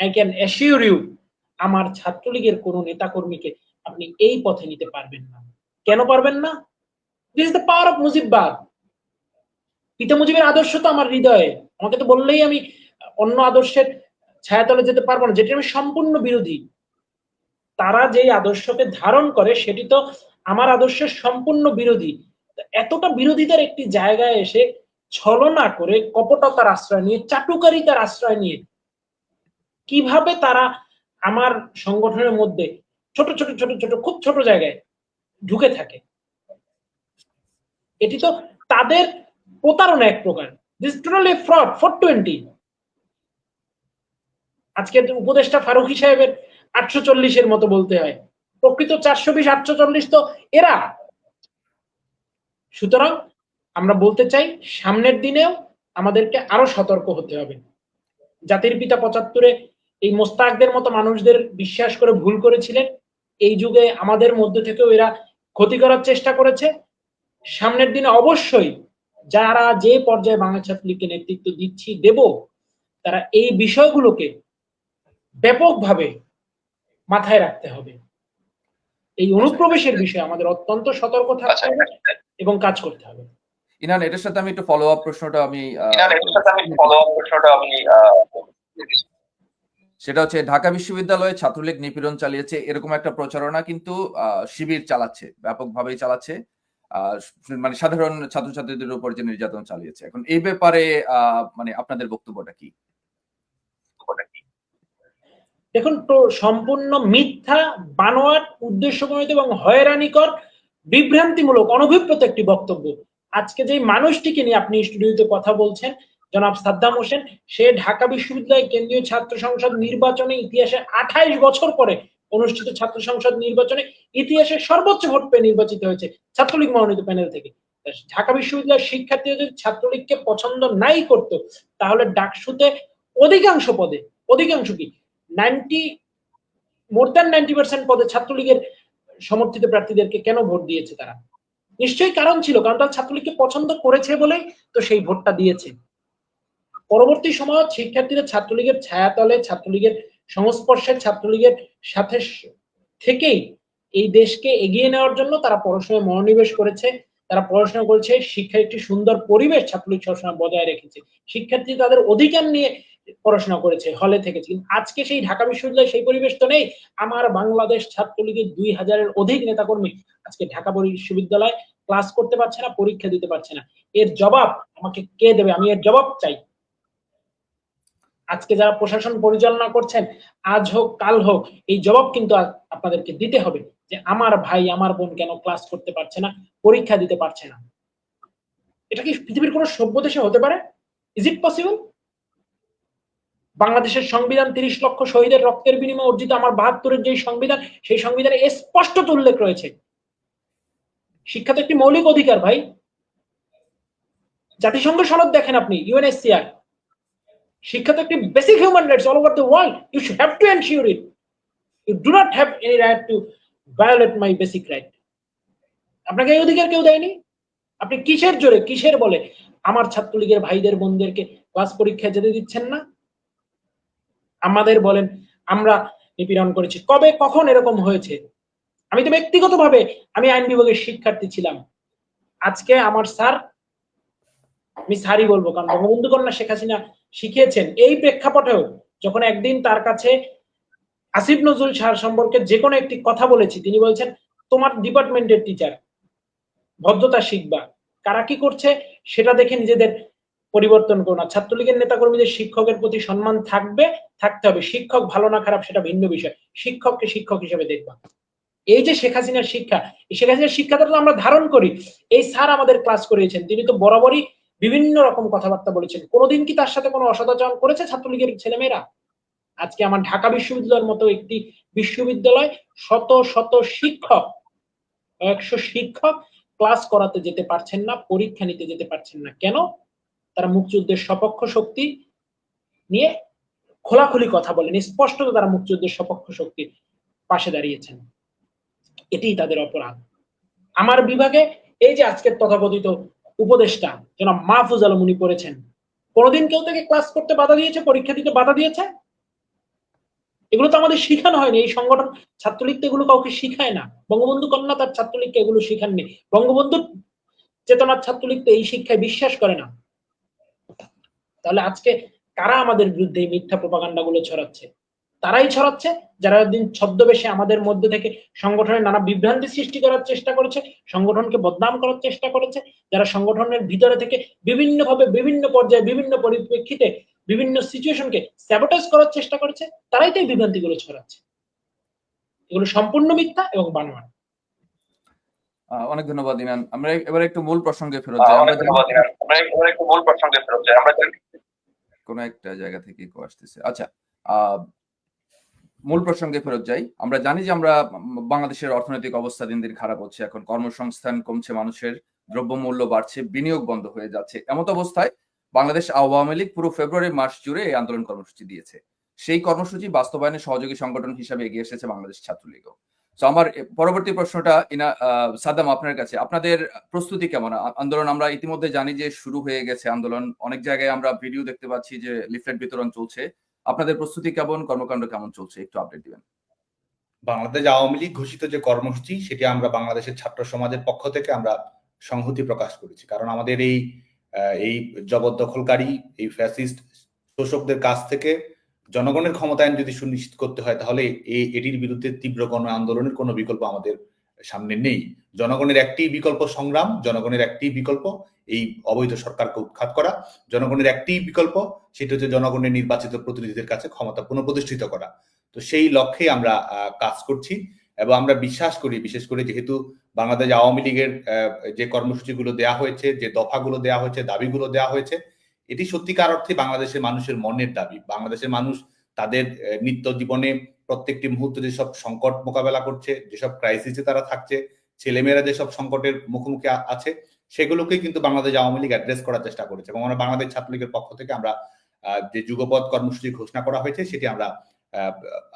I can assure you, আমার ছাত্রলীগের কোনো নেতাকর্মীকে আপনি এই পথে নিতে পারবেন না। কেন পারবেন না? This is the power of মুজিববাদ। পিতা মুজিবের আদর্শ তো আমার হৃদয়ে, আমাকে তো বললেই আমি অন্য আদর্শের ছায়াতলে যেতে পারবো না, যেটি আমি সম্পূর্ণ বিরোধী। তারা যেই আদর্শকে ধারণ করে সেটি তো আমার আদর্শের সম্পূর্ণ বিরোধী। এতটা বিরোধিতার একটি জায়গায় এসে ছলনা করে, কপটতার আশ্রয় নিয়ে, চাটুকারিতার আশ্রয় নিয়ে কিভাবে তারা আমার সংগঠনের মধ্যে ছোট ছোট ছোট ছোট খুব ছোট জায়গায় ঢুকে থাকে, এটি তো তাদের প্রতারণা এক প্রকার। This totally fraud, 420। আজকের উপদেষ্টা ফারুকী সাহেবের 840-এর মতো বলতে হয়, প্রকৃত 420 840 তো এরা। সুতরাং আমরা বলতে চাই সামনের দিনেও আমাদেরকে আরো সতর্ক হতে হবে। জাতির পিতা 75-এ এই মোস্তাকদের মতো মানুষদের বিশ্বাস করে ভুল করেছিলেন, এই যুগে আমাদের মধ্যে থেকেও এরা ক্ষতি করার চেষ্টা করেছে। সামনের দিনে অবশ্যই যারা যে পর্যায়ে বাংলা ছাত্রলীগকে নেতৃত্ব দেব, তারা এই বিষয়গুলোকে ব্যাপকভাবে মাথায় রাখতে হবে। এই অনুপ্রবেশের বিষয়ে আমাদের অত্যন্ত সতর্ক থাকতে হবে এবং কাজ করতে হবে। ইনান, এটার সাথে আমি একটু ফলো আপ প্রশ্নটা সেটা হচ্ছে, ঢাকা বিশ্ববিদ্যালয়ে ছাত্রলীগ নিপীড়ন চালিয়েছে এরকম একটা প্রচারণা কিন্তু শিবির চালাচ্ছে, ব্যাপকভাবেই চালাচ্ছে, মানে সাধারণ ছাত্রছাত্রীদের উপর যে নির্যাতন চালিয়েছে। এখন এই ব্যাপারে মানে আপনাদের বক্তব্যটা কি? দেখুন, তো সম্পূর্ণ মিথ্যা, বানোয়াট, উদ্দেশ্যপ্রণোদিত এবং হয়রানিকর, বিভ্রান্তিমূলক, অনভিপ্রেত একটি বক্তব্য। আজকে যে মানুষটিকে নিয়ে আপনি স্টুডিওতে কথা বলছেন, জনাব সাদ্দাম হোসেন, সে ঢাকা বিশ্ববিদ্যালয় কেন্দ্রীয় ছাত্র সংসদ নির্বাচনে ইতিহাসে 28 বছর পরে অনুষ্ঠিত ছাত্র সংসদ নির্বাচনে ইতিহাসে সর্বোচ্চ ভোট পেয়ে নির্বাচিত হয়েছে ছাত্রলীগ মনোনীত প্যানেল থেকে। ঢাকা বিশ্ববিদ্যালয়ের শিক্ষার্থীরা যদি ছাত্রলীগকে পছন্দ নাই করতো, তাহলে ডাকসুতে অধিকাংশ পদে, অধিকাংশ কি মোর দ্যান 90% পদে ছাত্রলীগের সমর্থিত প্রার্থীদেরকে কেন ভোট দিয়েছে তারা? নিশ্চয়ই কারণ ছিল, কারণ তারা ছাত্রলীগকে পছন্দ করেছে বলেই তো সেই ভোটটা দিয়েছে। পরবর্তী সময় শিক্ষার্থীরা ছাত্রলীগের ছায়াতলে, ছাত্রলীগের সংস্পর্শে, ছাত্রলীগের সাথে থেকেই এই দেশকে এগিয়ে নেওয়ার জন্য তারা পড়াশোনায় মনোনিবেশ করেছে, তারা পড়াশোনা করেছে, শিক্ষার একটি সুন্দর পরিবেশ ছাত্রলীগ সবসময় বজায় রেখেছে, শিক্ষার্থী তাদের অধিকার নিয়ে পড়াশোনা করেছে, হলে থেকেছে। আজকে সেই ঢাকা বিশ্ববিদ্যালয়ে সেই পরিবেশ তো নেই। আমার বাংলাদেশ ছাত্রলীগের 2000-এর অধিক নেতাকর্মী আজকে ঢাকা বিশ্ববিদ্যালয়ে ক্লাস করতে পারছে না, পরীক্ষা দিতে পারছে না। এর জবাব আমাকে কে দেবে? আমি এর জবাব চাই। আজকে যারা প্রশাসন পরিচালনা করছেন, আজ হোক কাল হোক, এই জবাব কিন্তু আপনাদেরকে দিতে হবে যে আমার ভাই, আমার বোন কেন ক্লাস করতে পারছে না, পরীক্ষা দিতে পারছে না। এটা কি পৃথিবীর কোন সভ্য দেশে হতে পারে? Is it possible? বাংলাদেশের সংবিধান 30 লক্ষ শহীদের রক্তের বিনিময়ে অর্জিত আমার 72-এর যে সংবিধান, সেই সংবিধানে স্পষ্ট উল্লেখ রয়েছে শিক্ষা তো একটি মৌলিক অধিকার ভাই। জাতিসংঘ সনদ দেখেন আপনি, ইউএনএইচসিআর, শিক্ষা তো একটি basic human rights all over the world. You should have to ensure it. You do not have any right to violate my basic right. আপনাকে এই অধিকার কেউ দেয়নি। আপনি কিসের জোরে, কিসের বলে আমার ছাত্রলীগের ভাইদের বোনদেরকে ক্লাস পরীক্ষায় যেতে দিচ্ছেন না? আমাদের বলেন আমরা নিপীড়ন করেছি, কবে কখন এরকম হয়েছে? আমি তো ব্যক্তিগতভাবে আমি আইন বিভাগের শিক্ষার্থী ছিলাম। আজকে আমার স্যার, আমি স্যারই বলবো, কারণ বঙ্গবন্ধু কন্যা শেখ হাসিনা শিখিয়েছেন এই প্রেক্ষাপটেও, যখন একদিন তার কাছে আসিফ নজরুল স্যার সম্পর্কে যে কোনো একটি কথা বলেছি, তিনি বলছেন তোমার ডিপার্টমেন্টের টিচার, ভদ্রতা শিখবা, কারা কি করছে সেটা দেখে নিজেদের পরিবর্তন করো না। ছাত্রলীগের নেতাকর্মীদের শিক্ষকের প্রতি সম্মান থাকতে হবে। শিক্ষক ভালো না খারাপ সেটা ভিন্ন বিষয়, শিক্ষককে শিক্ষক হিসেবে দেখবা। এই যে শেখ হাসিনার শিক্ষা, এই শেখ হাসিনার শিক্ষাটা তো আমরা ধারণ করি। এই স্যার আমাদের ক্লাস করিয়েছেন, তিনি তো বরাবরই বিভিন্ন রকম কথাবার্তা বলেছেন। কোনোদিন কি তার সাথে কোনো অসদাচরণ করেছে ছাত্রলীগের ছেলেমেয়েরা? আজকে আমার ঢাকা বিশ্ববিদ্যালয়ের মতো একটি বিশ্ববিদ্যালয়, শত শত শিক্ষক, 100 শিক্ষক ক্লাস করাতে যেতে পারছেন না, পরীক্ষা নিতে যেতে পারছেন না। কেন? তারা মুক্তিযুদ্ধের সপক্ষ শক্তি নিয়ে খোলাখুলি কথা বলেন, স্পষ্টত তারা মুক্তিযুদ্ধের সপক্ষ শক্তির পাশে দাঁড়িয়েছেন। এটাই তাদের অপরাধ। আমার বিভাগে এই যে আজকের তথাকথিত উপদেষ্টা জনাব মাহফুজ আলম, উনি করেছেন, কোনোদিন কেউ তাকে ক্লাস করতে বাধা দিয়েছে, পরীক্ষা দিতে বাধা দিয়েছে? এগুলো তো আমাদের শিখানো হয়নি। এই সংগঠন ছাত্রলীগ তো এগুলো কাউকে শিখায় না। বঙ্গবন্ধু কন্যা তার ছাত্রলীগকে এগুলো শিখাননি। বঙ্গবন্ধু চেতনার ছাত্রলীগ তো এই শিক্ষায় বিশ্বাস করে না। তাহলে আজকে কারা আমাদের বিরুদ্ধে এই মিথ্যা প্রপাগান্ডা গুলো ছড়াচ্ছে? তারাই ছড়াচ্ছে যারা একদিন ছদ্মবেশে আমাদের মধ্যে থেকে সংগঠনের নানা বিভ্রান্তি সৃষ্টি করার চেষ্টা করেছে, সংগঠনকে বদনাম করার চেষ্টা করেছে, যারা সংগঠনের ভিতরে থেকে বিভিন্নভাবে, বিভিন্ন পর্যায়ে, বিভিন্ন পরিপ্রেক্ষিতে, বিভিন্ন সিচুয়েশনকে স্যাবোটাইজ করার চেষ্টা করেছে, তারাই তো এই বিভ্রান্তি গুলো ছড়াচ্ছে। এগুলো সম্পূর্ণ মিথ্যা এবং বানোয়াট। অনেক ধন্যবাদ ইনান। আমরা এবার একটু মূল প্রসঙ্গে ফেরত যাই। কোন একটা জায়গা থেকে আসতেছে। আচ্ছা, মূল প্রসঙ্গে ফেরত যাই। আমরা জানি যে আমরা বাংলাদেশের অর্থনৈতিক অবস্থা দিন দিন খারাপ হচ্ছে। এখন কর্মসংস্থান কমছে মানুষের, দ্রব্যমূল্য বাড়ছে, বিনিয়োগ বন্ধ হয়ে যাচ্ছে। এমত অবস্থায় বাংলাদেশ আওয়ামী লীগ পুরো ফেব্রুয়ারি মাস জুড়ে এই আন্দোলন কর্মসূচি দিয়েছে। সেই কর্মসূচি বাস্তবায়নে সহযোগী সংগঠন হিসাবে এগিয়ে এসেছে বাংলাদেশ ছাত্রলীগও। তো আমার পরবর্তী প্রশ্নটা সাদ্দাম আপনার কাছে। আপনাদের প্রস্তুতি কেমন? আন্দোলন আমরা ইতিমধ্যে জানি যে শুরু হয়ে গেছে আন্দোলন। অনেক জায়গায় আমরা ভিডিও দেখতে পাচ্ছি যে লিফলেট বিতরণ চলছে। আপনাদের প্রস্তুতি কেমন, কর্মকাণ্ড কেমন চলছে, একটু আপডেট দিবেন। বাংলাদেশ আওয়ামী লীগ ঘোষিত যে কর্মসূচি, সেটি আমরা বাংলাদেশের ছাত্র সমাজের পক্ষ থেকে আমরা সংহতি প্রকাশ করেছি। কারণ আমাদের এই জবরদখলকারী, এই ফ্যাসিস্ট শোষকদের কাছ থেকে জনগণের ক্ষমতায়ন যদি সুনিশ্চিত করতে হয়, তাহলে এটির বিরুদ্ধে তীব্র গণ আন্দোলনের কোনো বিকল্প আমাদের সামনে নেই। জনগণের একটি বিকল্প সংগ্রাম, জনগণের একটি বিকল্প এই অবৈধ সরকারকে উৎখাত করা, জনগণের একটি বিকল্প, সেটা হচ্ছে জনগণের নির্বাচিত প্রতিনিধিদের কাছে ক্ষমতা পুনঃপ্রতিষ্ঠিত করা। তো সেই লক্ষ্যে আমরা কাজ করছি এবং আমরা বিশ্বাস করি, বিশেষ করে যেহেতু বাংলাদেশ আওয়ামী লীগের যে কর্মসূচিগুলো দেওয়া হয়েছে, যে দফাগুলো দেওয়া হয়েছে, দাবিগুলো দেওয়া হয়েছে, এটি সত্যিকার অর্থে বাংলাদেশের মানুষের মনের দাবি। বাংলাদেশের মানুষ তাদের নিত্য জীবনে প্রত্যেকটি মুহূর্তে যেসব সংকট মোকাবেলা করছে, যেসব ক্রাইসিসে তারা থাকছে, ছেলেমেয়েরা যেসব সংকটের মুখোমুখি আছে, সেগুলোকে কিন্তু বাংলাদেশ আওয়ামী লীগ অ্যাড্রেস করার চেষ্টা করেছে। এবং আমরা বাংলাদেশ ছাত্রলীগের পক্ষ থেকে আমরা যে যুগপৎ কর্মসূচি ঘোষণা করা হয়েছে, সেটি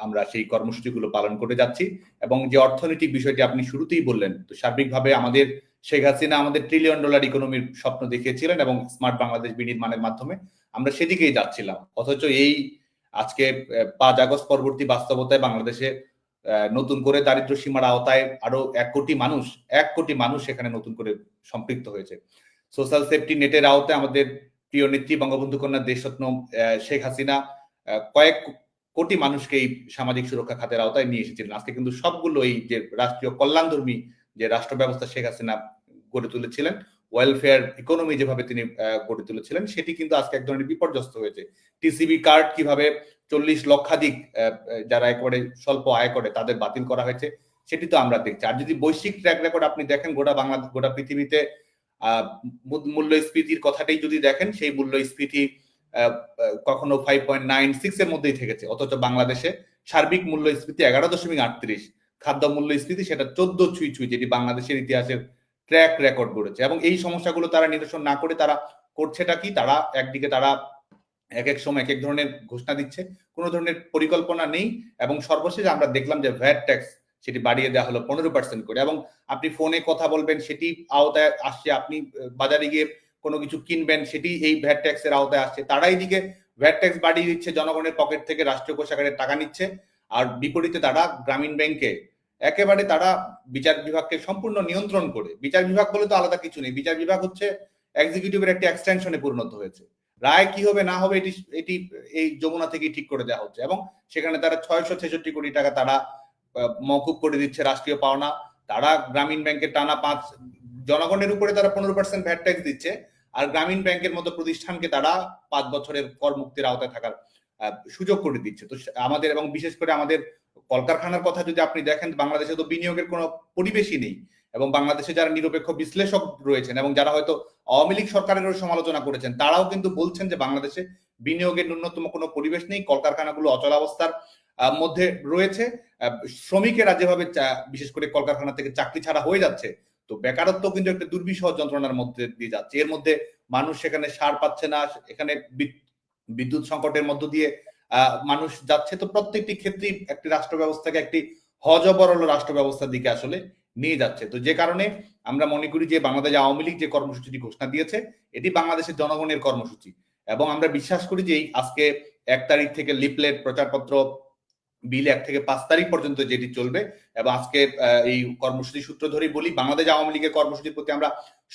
আমরা সেই কর্মসূচিগুলো পালন করে যাচ্ছি। এবং যে অর্থনৈতিক বিষয়টি আপনি শুরুতেই বললেন, তো সার্বিকভাবে আমাদের শেখ হাসিনা আমাদের $1 ট্রিলিয়ন ইকোনমির স্বপ্ন দেখিয়েছিলেন এবং স্মার্ট বাংলাদেশ বিনির্মাণের মাধ্যমে আমরা সেদিকেই যাচ্ছিলাম। অথচ এই আজকে 5 আগস্ট পরবর্তী বাস্তবতায় বাংলাদেশে নতুন করে দারিদ্র্য সীমার আওতায় আরো 1 কোটি মানুষ সেখানে নতুন করে সম্পৃক্ত হয়েছে। সোশ্যাল সেফটি নেটের আওতায় আমাদের প্রিয় নেত্রী বঙ্গবন্ধু কন্যা দেশরত্ন শেখ হাসিনা কয়েক কোটি মানুষকে এই সামাজিক সুরক্ষা খাতের আওতায় নিয়ে এসেছিলেন। আজকে কিন্তু সবগুলো এই যে রাষ্ট্রীয় কল্যাণধর্মী যে রাষ্ট্র ব্যবস্থা শেখ হাসিনা গড়ে তুলেছিলেন, ওয়েলফেয়ার ইকোনমি যেভাবে তিনি গড়ে তুলেছিলেন, সেটি কিন্তু আজকে এক ধরনের বিপর্যস্ত হয়েছে। টিসিবি কার্ড কিভাবে 40 লক্ষাধিক যারা একেবারে স্বল্প আয় করে তাদের বাতিল করা হয়েছে, সেটি তো আমরা দেখছি। আর যদি বৈশ্বিক ট্র্যাক রেকর্ড আপনি দেখেন, গোটা পৃথিবীতে মূল্যস্ফীতির কথাটাই যদি দেখেন, সেই মূল্যস্ফীতি কখনো 5.96 এর মধ্যেই থেকেছে। অথচ বাংলাদেশে সার্বিক মূল্যস্ফীতি 11.38, খাদ্য মূল্যস্ফীতি সেটা 14 ছুঁই, যেটি বাংলাদেশের ইতিহাসের ট্র্যাক রেকর্ড গড়েছে। এবং এই সমস্যাগুলো তারা নিরসন না করে তারা করছেটা কি? তারা একদিকে তারা এক এক সময় এক এক ধরনের ঘোষণা দিচ্ছে, কোনো ধরনের পরিকল্পনা নেই। এবং সর্বশেষ আমরা দেখলাম যে ভ্যাট ট্যাক্স সেটি বাড়িয়ে দেওয়া হলো 15% করে। এবং আপনি ফোনে কথা বলবেন, সেটি আওতায় আসছে। আপনি বাজারে গিয়ে কোনো কিছু কিনবেন, সেটি এই ভ্যাট ট্যাক্সের আওতায় আসছে। তারা এইদিকে ভ্যাট ট্যাক্স বাড়িয়ে দিচ্ছে, জনগণের পকেট থেকে রাষ্ট্রীয় কোষাগারের টাকা নিচ্ছে। আর বিপরীতে তারা গ্রামীণ ব্যাংকে একেবারে তারা বিচার বিভাগকে সম্পূর্ণ নিয়ন্ত্রণ করে, বিচার বিভাগ বলে তো আলাদা কিছু নেই, বিচার বিভাগ হচ্ছে এক্সিকিউটিভের একটা এক্সটেনশনে পরিণত হয়েছে। রায় কি হবে না হবে এটি এই যমুনা থেকে ঠিক করে দেওয়া হচ্ছে। এবং সেখানে তারা 666 কোটি টাকা তারা মওকুফ করে দিচ্ছে রাষ্ট্রীয় পাওনা। তারা গ্রামীণ ব্যাংকের টানা 5, জনগণের উপরে তারা 15% ভ্যাট ট্যাক্স দিচ্ছে। আর গ্রামীণ ব্যাংকের মতো প্রতিষ্ঠানকে তারা 5 বছরের কর মুক্তির আওতায় থাকার সুযোগ করে দিচ্ছে। তো আমাদের, এবং বিশেষ করে আমাদের কলকারখানার কথা যদি আপনি দেখেন, বাংলাদেশে তো বিনিয়োগের কোনো পরিবেশই নেই। এবং বাংলাদেশে যারা নিরপেক্ষ বিশ্লেষক রয়েছেন এবং যারা হয়তো আওয়ামী লীগ সরকারেরও সমালোচনা করেছেন, তারাও কিন্তু বলছেন যে বাংলাদেশে বিনিয়োগের ন্যূনতম কোনো পরিবেশ নেই, কলকারখানাগুলো অচলাবস্থার মধ্যে রয়েছে। শ্রমিকেরা যেভাবে বিশেষ করে কলকারখানা থেকে চাকরি ছাড়া হয়ে যাচ্ছে, তো বেকারত্ব কিন্তু একটা দুর্বিষহ যন্ত্রণার মধ্যে দিয়ে যাচ্ছে। এর মধ্যে মানুষ সেখানে সার পাচ্ছে না, এখানে বিদ্যুৎ সংকটের মধ্য দিয়ে মানুষ যাচ্ছে। তো প্রত্যেকটি ক্ষেত্রেই একটি রাষ্ট্র ব্যবস্থাকে একটি হযবরল রাষ্ট্র ব্যবস্থার দিকে আসলে নিয়ে যাচ্ছে। তো যে কারণে আমরা মনে করি যে বাংলাদেশ আওয়ামী লীগ যে কর্মসূচিটি ঘোষণা দিয়েছে, এটি বাংলাদেশের জনগণের কর্মসূচি। এবং আমরা বিশ্বাস করি যে আজকে 1 তারিখ থেকে লিফলেট, প্রচারপত্র, বিল 1 থেকে 5 তারিখ পর্যন্ত যেটি চলবে, এবং আজকে এই কর্মসূচি সূত্র ধরেই বলি, বাংলাদেশ আওয়ামী লীগের কর্মসূচির প্রতি আমরা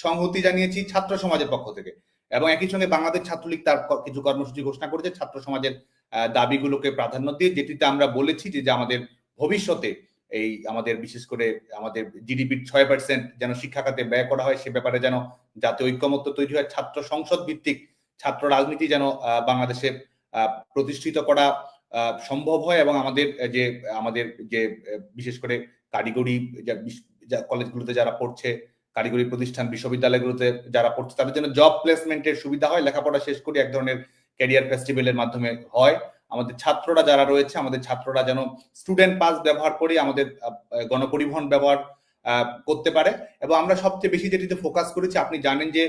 সংহতি জানিয়েছি ছাত্র সমাজের পক্ষ থেকে। এবং একই সঙ্গে বাংলাদেশ ছাত্রলীগ তার কিছু কর্মসূচি ঘোষণা করেছে ছাত্র সমাজের দাবিগুলোকে প্রাধান্য দিয়ে, যেটিতে আমরা বলেছি যে আমাদের ভবিষ্যতে এই আমাদের বিশেষ করে আমাদের জিডিপির 6% যেন শিক্ষা খাতে ব্যয় করা হয়, সে ব্যাপারে যেন জাতীয় ঐক্যমত্য তৈরি হয়, ছাত্র সংসদ ভিত্তিক ছাত্র রাজনীতি যেন বাংলাদেশে প্রতিষ্ঠিত করা সম্ভব হয়। এবং আমাদের যে বিশেষ করে কারিগরি কলেজগুলোতে যারা পড়ছে, কারিগরি প্রতিষ্ঠান বিশ্ববিদ্যালয়গুলোতে যারা পড়ছে, তাদের জন্য জব প্লেসমেন্টের সুবিধা হয়, লেখাপড়া শেষ করে এক ধরনের ক্যারিয়ার ফেস্টিভ্যালের মাধ্যমে হয়। আমাদের ছাত্ররা যারা রয়েছে, আমাদের ছাত্ররা যেন স্টুডেন্ট পাস ব্যবহার করে আমাদের গণপরিবহন ব্যবহার করতে পারে। এবং আমরা সবচেয়ে বেশি যেটিতে ফোকাস করেছি, আপনি জানেন যে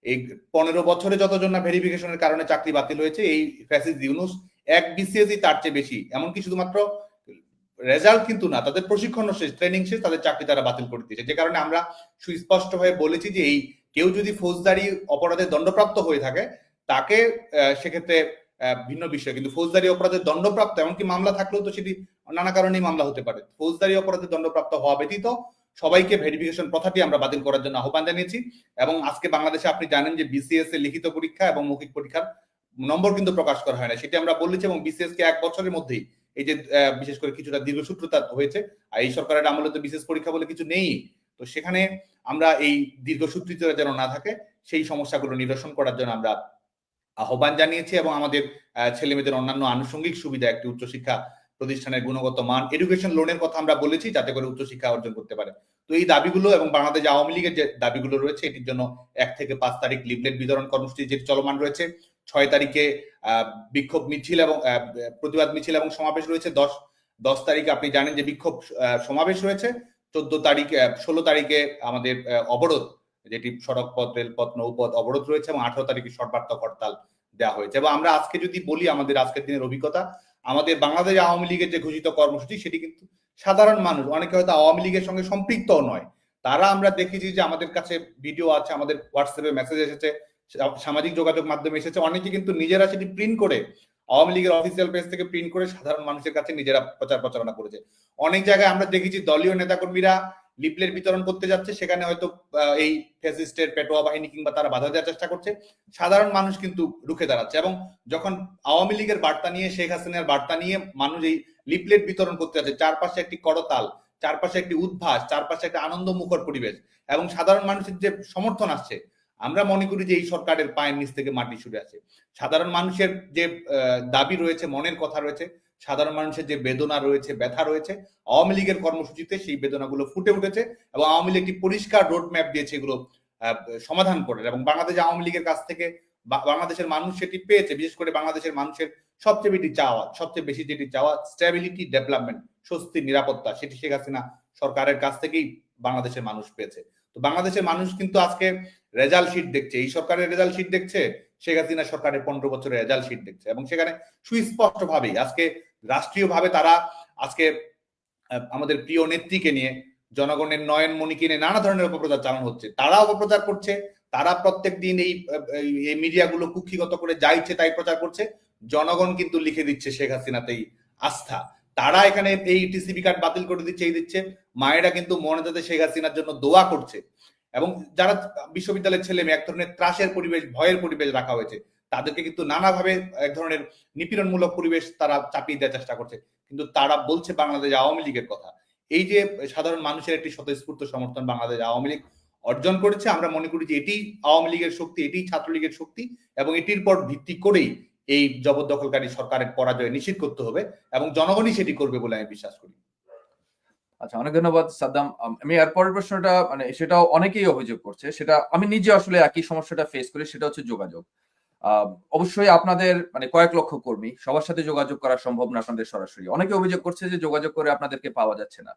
এই 15 বছরে যতজন না ভেরিফিকেশনের কারণে চাকরি বাতিল হয়েছে, এই ফ্যাসিস্ট ইউনূস এক বিসিএসই তার চেয়ে বেশি, এমনকি শুধুমাত্র রেজাল্ট কিন্তু না, তাদের প্রশিক্ষণ শেষ, ট্রেনিং শেষ, তাদের চাকরি তারা বাতিল করে দিয়েছে। যে কারণে আমরা সুস্পষ্ট হয়ে বলেছি যে এই কেউ যদি ফৌজদারি অপরাধে দণ্ডপ্রাপ্ত হয়ে থাকে তাকে সেক্ষেত্রে ভিন্ন বিষয়, কিন্তু ফৌজদারি অপরাধের দণ্ডপ্রাপ্ত, এমনকি মামলা থাকলেও তো সেটি নানা কারণেই মামলা হতে পারে, ফৌজদারি অপরাধে দণ্ডপ্রাপ্ত হওয়া ব্যতীত সবাইকে ভেরিফিকেশন প্রথাটি আমরা বাতিল করার জন্য আহ্বান জানিয়েছি। এবং আজকে বাংলাদেশে আপনি জানেন যে বিসিএস এর লিখিত পরীক্ষা এবং মৌখিক পরীক্ষার নম্বর কিন্তু প্রকাশ করা হয় না, সেটি আমরা বলেছি। এবং বিসিএস কে 1 বছরের মধ্যেই, এই যে বিশেষ করে কিছুটা দীর্ঘসূত্রতা হয়েছে, আর এই সরকারের আমলে তো বিশেষ পরীক্ষা বলে কিছু নেই, তো সেখানে আমরা এই দীর্ঘসূত্রিতা যেন না থাকে সেই সমস্যাগুলো নিরসন করার জন্য আমরা আহ্বান জানিয়েছি। এবং আমাদের ছেলে মেয়েদের অন্যান্য আনুষঙ্গিক সুবিধা, একটি উচ্চশিক্ষা প্রতিষ্ঠানের গুণগত মান, এডুকেশন লোনের কথা আমরা বলেছি, যাতে করে উচ্চশিক্ষা অর্জন করতে পারে। তো এই দাবিগুলো এবং বাংলাদেশ আওয়ামী লীগের যে দাবিগুলো রয়েছে, এটির জন্য 1 থেকে 5 তারিখ লিফলেট বিতরণ কর্মসূচি যেটি চলমান রয়েছে, 6 তারিখে বিক্ষোভ মিছিল এবং প্রতিবাদ মিছিল এবং সমাবেশ রয়েছে, 10 তারিখে আপনি জানেন যে বিক্ষোভ সমাবেশ রয়েছে, 14 তারিখ 16 তারিখে আমাদের অবরোধ, যেটি সড়ক পথ, রেলপথ, নৌপথ অবরোধ রয়েছে, এবং 18 তারিখে সর্বাত্মক হরতাল দেওয়া হয়েছে। এবং আমরা আজকে যদি বলি আমাদের আজকের দিনের অভিজ্ঞতা, আমাদের বাংলাদেশ আওয়ামী লীগের যে ঘোষিত কর্মসূচি, সেটি কিন্তু সাধারণ মানুষ, অনেকে হয়তো আওয়ামী লীগের সঙ্গে সম্পৃক্ত নয়, তারা, আমরা দেখেছি যে আমাদের কাছে ভিডিও আছে, আমাদের হোয়াটসঅ্যাপে মেসেজ এসেছে, সামাজিক যোগাযোগ মাধ্যমে এসেছে, অনেকে কিন্তু নিজেরা সেটি প্রিন্ট করে, আওয়ামী লীগের অফিসিয়াল পেজ থেকে প্রিন্ট করে সাধারণ মানুষের কাছে নিজেরা প্রচার প্রচারণা করেছে। অনেক জায়গায় আমরা দেখেছি দলীয় নেতাকর্মীরা লিফলেট বিতরণ করতে যাচ্ছে, সেখানে হয়তো এই ফ্যাসিস্টের পেটোয়া বাহিনী কিংবা তারা বাধা দেওয়ার চেষ্টা করছে, সাধারণ মানুষ কিন্তু রুখে দাঁড়াচ্ছে। এবং যখন আওয়ামী লীগের বার্তা নিয়ে, শেখ হাসিনার বার্তা নিয়ে মানুষ এই লিফলেট বিতরণ করতে যাচ্ছে, চারপাশে একটি করতাল, চারপাশে একটি উদ্ভাস, চারপাশে একটা আনন্দমুখর পরিবেশ এবং সাধারণ মানুষের যে সমর্থন আসছে, আমরা মনে করি যে এই সরকারের পায়ের নিচ থেকে মাটি সরে আছে। সাধারণ মানুষের যে দাবি রয়েছে, মনের কথা রয়েছে, সাধারণ মানুষের যে বেদনা রয়েছে, ব্যথা রয়েছে, আওয়ামী লীগের কর্মসূচিতে সেই বেদনাগুলো ফুটে উঠেছে এবং আওয়ামী লীগ একটি পরিষ্কার রোড ম্যাপ দিয়েছে এগুলো সমাধান করে। এবং বাংলাদেশ আওয়ামী লীগের কাছ থেকে বাংলাদেশের মানুষ সেটি পেয়েছে। বিশেষ করে বাংলাদেশের মানুষের সবচেয়ে বেশি যেটি চাওয়া স্ট্যাবিলিটি, ডেভেলপমেন্ট, স্বস্তি, নিরাপত্তা, সেটি শেখ হাসিনা সরকারের কাছ থেকেই বাংলাদেশের মানুষ পেয়েছে। তো বাংলাদেশের মানুষ কিন্তু আজকে রেজাল্ট শিট দেখছে, এই সরকারের রেজাল্ট শিট দেখছে, শেখ হাসিনা সরকারের 15 বছরের রেজাল্ট শিট দেখছে। এবং সেখানে সুস্পষ্ট ভাবেই আজকে রাষ্ট্রীয়ভাবে তারা আজকে আমাদের প্রিয় নেত্রীকে নিয়ে, জনগণের নয়নমণিকে নিয়ে নানা ধরনের অপপ্রচার চালানো হচ্ছে, তারা অপপ্রচার করছে, তারা প্রত্যেক দিন এই মিডিয়াগুলো কুক্ষিগত করে যা ইচ্ছে তাই প্রচার করছে, জনগণ কিন্তু লিখে দিচ্ছে শেখ হাসিনাতেই আস্থা। তারা এখানে এই টিসিবি কার্ড বাতিল করে দিচ্ছে, এই দিচ্ছে, মায়েরা কিন্তু মনে শেখ হাসিনার জন্য দোয়া করছে। এবং যারা বিশ্ববিদ্যালয়ের ছেলে মেয়ে, এক ধরনের ত্রাসের পরিবেশ, ভয়ের পরিবেশ রাখা হয়েছে, তাদেরকে কিন্তু নানাভাবে এক ধরনের নিপীড়নমূলক পরিবেশ তারা চাপিয়ে দেওয়ার চেষ্টা করছে, কিন্তু তারা বলছে বাংলাদেশ আওয়ামী লীগের কথা। এই যে সাধারণ মানুষের একটি স্বতঃস্ফূর্ত সমর্থন বাংলাদেশ আওয়ামী লীগ অর্জন করেছে, আমরা মনে করি যে এটি আওয়ামী লীগের শক্তি, এটি ছাত্রলীগের শক্তি, এবং এটির পর ভিত্তি করেই এই জবরদখলকারী সরকারের পরাজয় নিশ্চিত করতে হবে এবং জনগণই সেটি করবে বলে আমি বিশ্বাস করি। আচ্ছা, অনেক ধন্যবাদ সাদ্দাম। আমি এর পরের প্রশ্নটা, মানে সেটাও অনেকেই অভিযোগ করছে, সেটা আমি নিজে আসলে একই সমস্যাটা ফেস করি, সেটা হচ্ছে যোগাযোগ। অবশ্যই আপনাদের মানে কয়েক লক্ষ কর্মী, সবার সাথে যোগাযোগ করা সম্ভব না আপনাদের সরাসরি। অনেকে অভিযোগ করছে যে যোগাযোগ করে আপনাদেরকে পাওয়া যাচ্ছে না।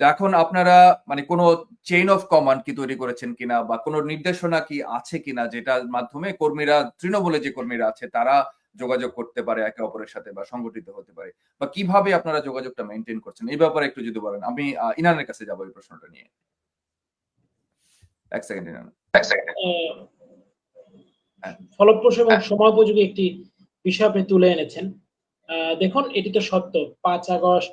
তো এখন আপনারা মানে কোনো চেইন অফ কমান্ড কি তৈরি করেছেন কিনা, বা কোনো নির্দেশনা কি আছে কিনা, যেটার মাধ্যমে কর্মীরা, তৃণমূলে যে কর্মীরা আছে তারা যোগাযোগ করতে পারে একে অপরের সাথে বা সংগঠিত হতে পারে, বা কিভাবে আপনারা যোগাযোগটা মেনটেন করছেন, এই ব্যাপারে একটু যদি বলেন। আমি ইনানের কাছে যাবো এই প্রশ্নটা নিয়ে। এক সেকেন্ড ইনান। ফলপ্রসূ এবং সময়োপযোগী একটি বিষয় আপনি তুলে এনেছেন। দেখুন, এটি তো সত্য, 5 আগস্ট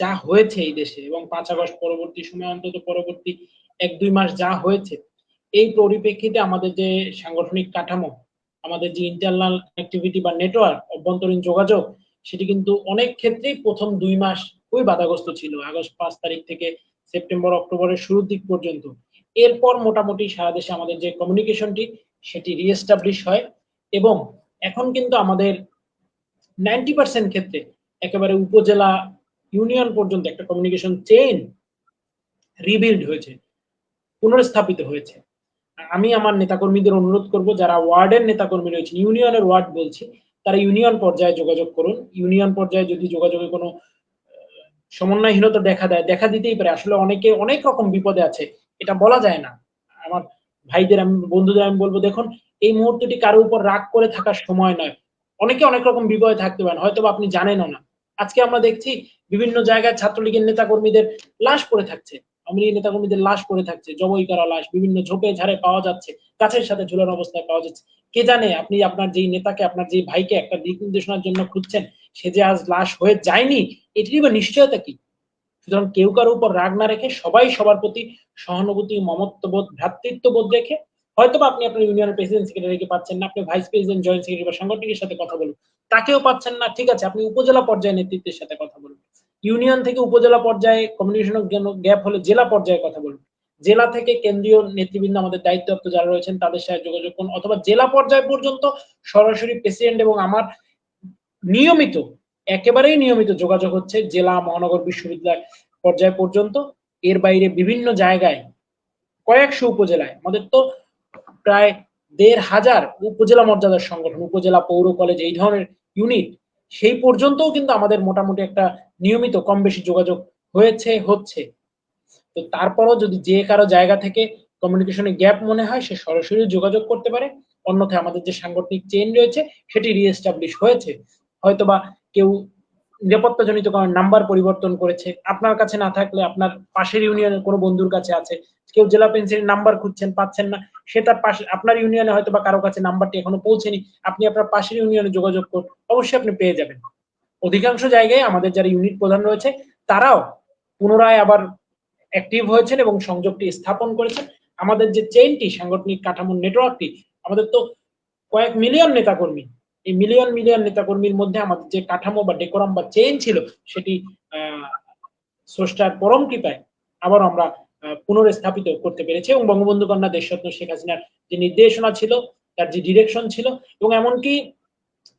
যা হয়েছে এই দেশে এবং 5 আগস্ট পরবর্তী সময়, অন্তত পরবর্তী 1-2 মাস যা হয়েছে, এই পরিপ্রেক্ষিতে আমাদের যে সাংগঠনিক কাঠামো, আমাদের যে ইন্টারনাল কানেক্টিভিটি বা নেটওয়ার্ক, অভ্যন্তরীণ যোগাযোগ, সেটি কিন্তু অনেক ক্ষেত্রেই প্রথম 2 মাস খুবই বাধাগ্রস্ত ছিল, আগস্ট 5 তারিখ থেকে সেপ্টেম্বর অক্টোবরের শুরুর দিক পর্যন্ত। এরপর মোটামুটি সারা দেশে আমাদের যে কমিউনিকেশনটি, সেটি রিএস্টাবলিশ হয় এবং এখন কিন্তু আমাদের 90% ক্ষেত্রে একেবারে উপজেলা, ইউনিয়ন পর্যন্ত একটা কমিউনিকেশন চেইন রিবিল্ড হয়েছে, পুনর্স্থাপিত হয়েছে। আমি আমার নেতাকর্মীদের অনুরোধ করব, যারা ওয়ার্ডের নেতাকর্মী রয়েছেন, ইউনিয়নের ওয়ার্ড বলছি, তারা ইউনিয়ন পর্যায়ে যোগাযোগ করুন। ইউনিয়ন পর্যায়ে যদি যোগাযোগে কোনো সমন্বয়হীনতা দেখা দিতেই পারে। আসলে অনেকে অনেক রকম বিপদে আছে, এটা বলা যায় না। আমার বন্ধুদের আমি বলবো, দেখুন এই মুহূর্তটি কারো উপর রাগ করে থাকার সময় নয়। অনেকে অনেক রকম বিপদে থাকতে পারেন, হয়তোবা আপনি জানেনও না। আজকে আমরা দেখছি বিভিন্ন জায়গায় ছাত্রলীগের নেতাকর্মীদের লাশ পড়ে থাকছে, আওয়ামী লীগের নেতাকর্মীদের লাশ পড়ে থাকছে, জবাই করা লাশ বিভিন্ন ঝোপে ঝাড়ে পাওয়া যাচ্ছে, গাছের সাথে ঝুলানো অবস্থায় পাওয়া যাচ্ছে। কে জানে আপনি আপনার যেই নেতাকে, আপনার যেই ভাইকে একটা দিক নির্দেশনার জন্য খুঁজছেন, সে যে আজ লাশ হয়ে যায়নি, এটিরই বা নিশ্চয়তা কি? সুতরাং কেউ কারো উপর রাগ না রেখে সবাই সবার প্রতি সহানুভূতি, মমত্ববোধ, ভ্রাতৃত্ববোধ রেখে, হয়তোবা আপনি আপনার ইউনিয়নের প্রেসিডেন্ট সেক্রেটারিকে পাচ্ছেন না, আপনি ভাইস প্রেসিডেন্ট, জয়েন্ট সেক্রেটারি বা সাংগঠনিকের সাথে কথা বলুন। তাকেও পাচ্ছেন না, ঠিক আছে, আপনি উপজেলা পর্যায়ে নেতৃত্বের সাথে কথা বলুন। ইউনিয়ন থেকে উপজেলা পর্যায়ে কমিউনিকেশনের জন্য গ্যাপ হলে জেলা পর্যায়ে কথা বলুন। জেলা থেকে কেন্দ্রীয় নেতৃবৃন্দ, আমাদের দায়িত্বপ্রাপ্ত যারা রয়েছেন তাদের সাথে যোগাযোগ করুন, অথবা জেলা পর্যায় পর্যন্ত সরাসরি প্রেসিডেন্ট এবং আমার নিয়মিত, একেবারেই নিয়মিত যোগাযোগ হচ্ছে জেলা, মহানগর, বিশ্ববিদ্যালয় পর্যায় পর্যন্ত। এর বাইরে বিভিন্ন জায়গায় কয়েকশো উপজেলায় আমাদের তো প্রায় ১,৫০০ উপজেলা মর্যাদার সংগঠন, উপজেলা, পৌর, কলেজ, এই ধরনের ইউনিট, সেই পর্যন্তও কিন্তু আমাদের মোটামুটি একটা নিয়মিত কম বেশি যোগাযোগ হচ্ছে। তো তারপরও যদি যে কারো জায়গা থেকে কমিউনিকেশনে গ্যাপ মনে হয়, সে সরাসরি যোগাযোগ করতে পারে। অন্যথায় আমাদের যে সাংগঠনিক চেইন রয়েছে সেটি রিএস্টাবলিশ হয়েছে। হয়তোবা কেউ নিরাপত্তাজনিত কারণে নাম্বার পরিবর্তন করেছে, আপনার কাছে না থাকলে আপনার পাশের ইউনিয়নের কোনো বন্ধুর কাছে আছে। কেউ জেলা পেন্সিলের নাম্বার খুঁজছেন, পাচ্ছেন না, সে তার পাশে, আপনার ইউনিয়নে হয়তো বা কারো কাছে নাম্বারটি এখনো পৌঁছেনি, আপনি আপনার পাশের ইউনিয়নে যোগাযোগ করুন, অবশ্যই আপনি পেয়ে যাবেন। অধিকাংশ জায়গায় আমাদের যারা ইউনিট প্রধান রয়েছে তারাও পুনরায় আবার অ্যাক্টিভ হয়েছেন এবং সংযোগটি স্থাপন করেছেন। আমাদের যে চেইনটি, সাংগঠনিক কাঠামোর নেটওয়ার্কটি, আমাদের তো কয়েক মিলিয়ন নেতাকর্মী, এই মিলিয়ন মিলিয়ন নেতাকর্মীর মধ্যে আমাদের যে কাঠামো বা ডেকোরাম বা চেইন ছিল, সেটি স্রষ্টার পরম কৃপায় আবার আমরা পুনরস্থাপিত করতে পেরেছি। এবং বঙ্গবন্ধু কন্যা দেশরত্ন শেখ হাসিনার যে নির্দেশনা ছিল, তার যে ডিরেকশন ছিল, এবং এমনকি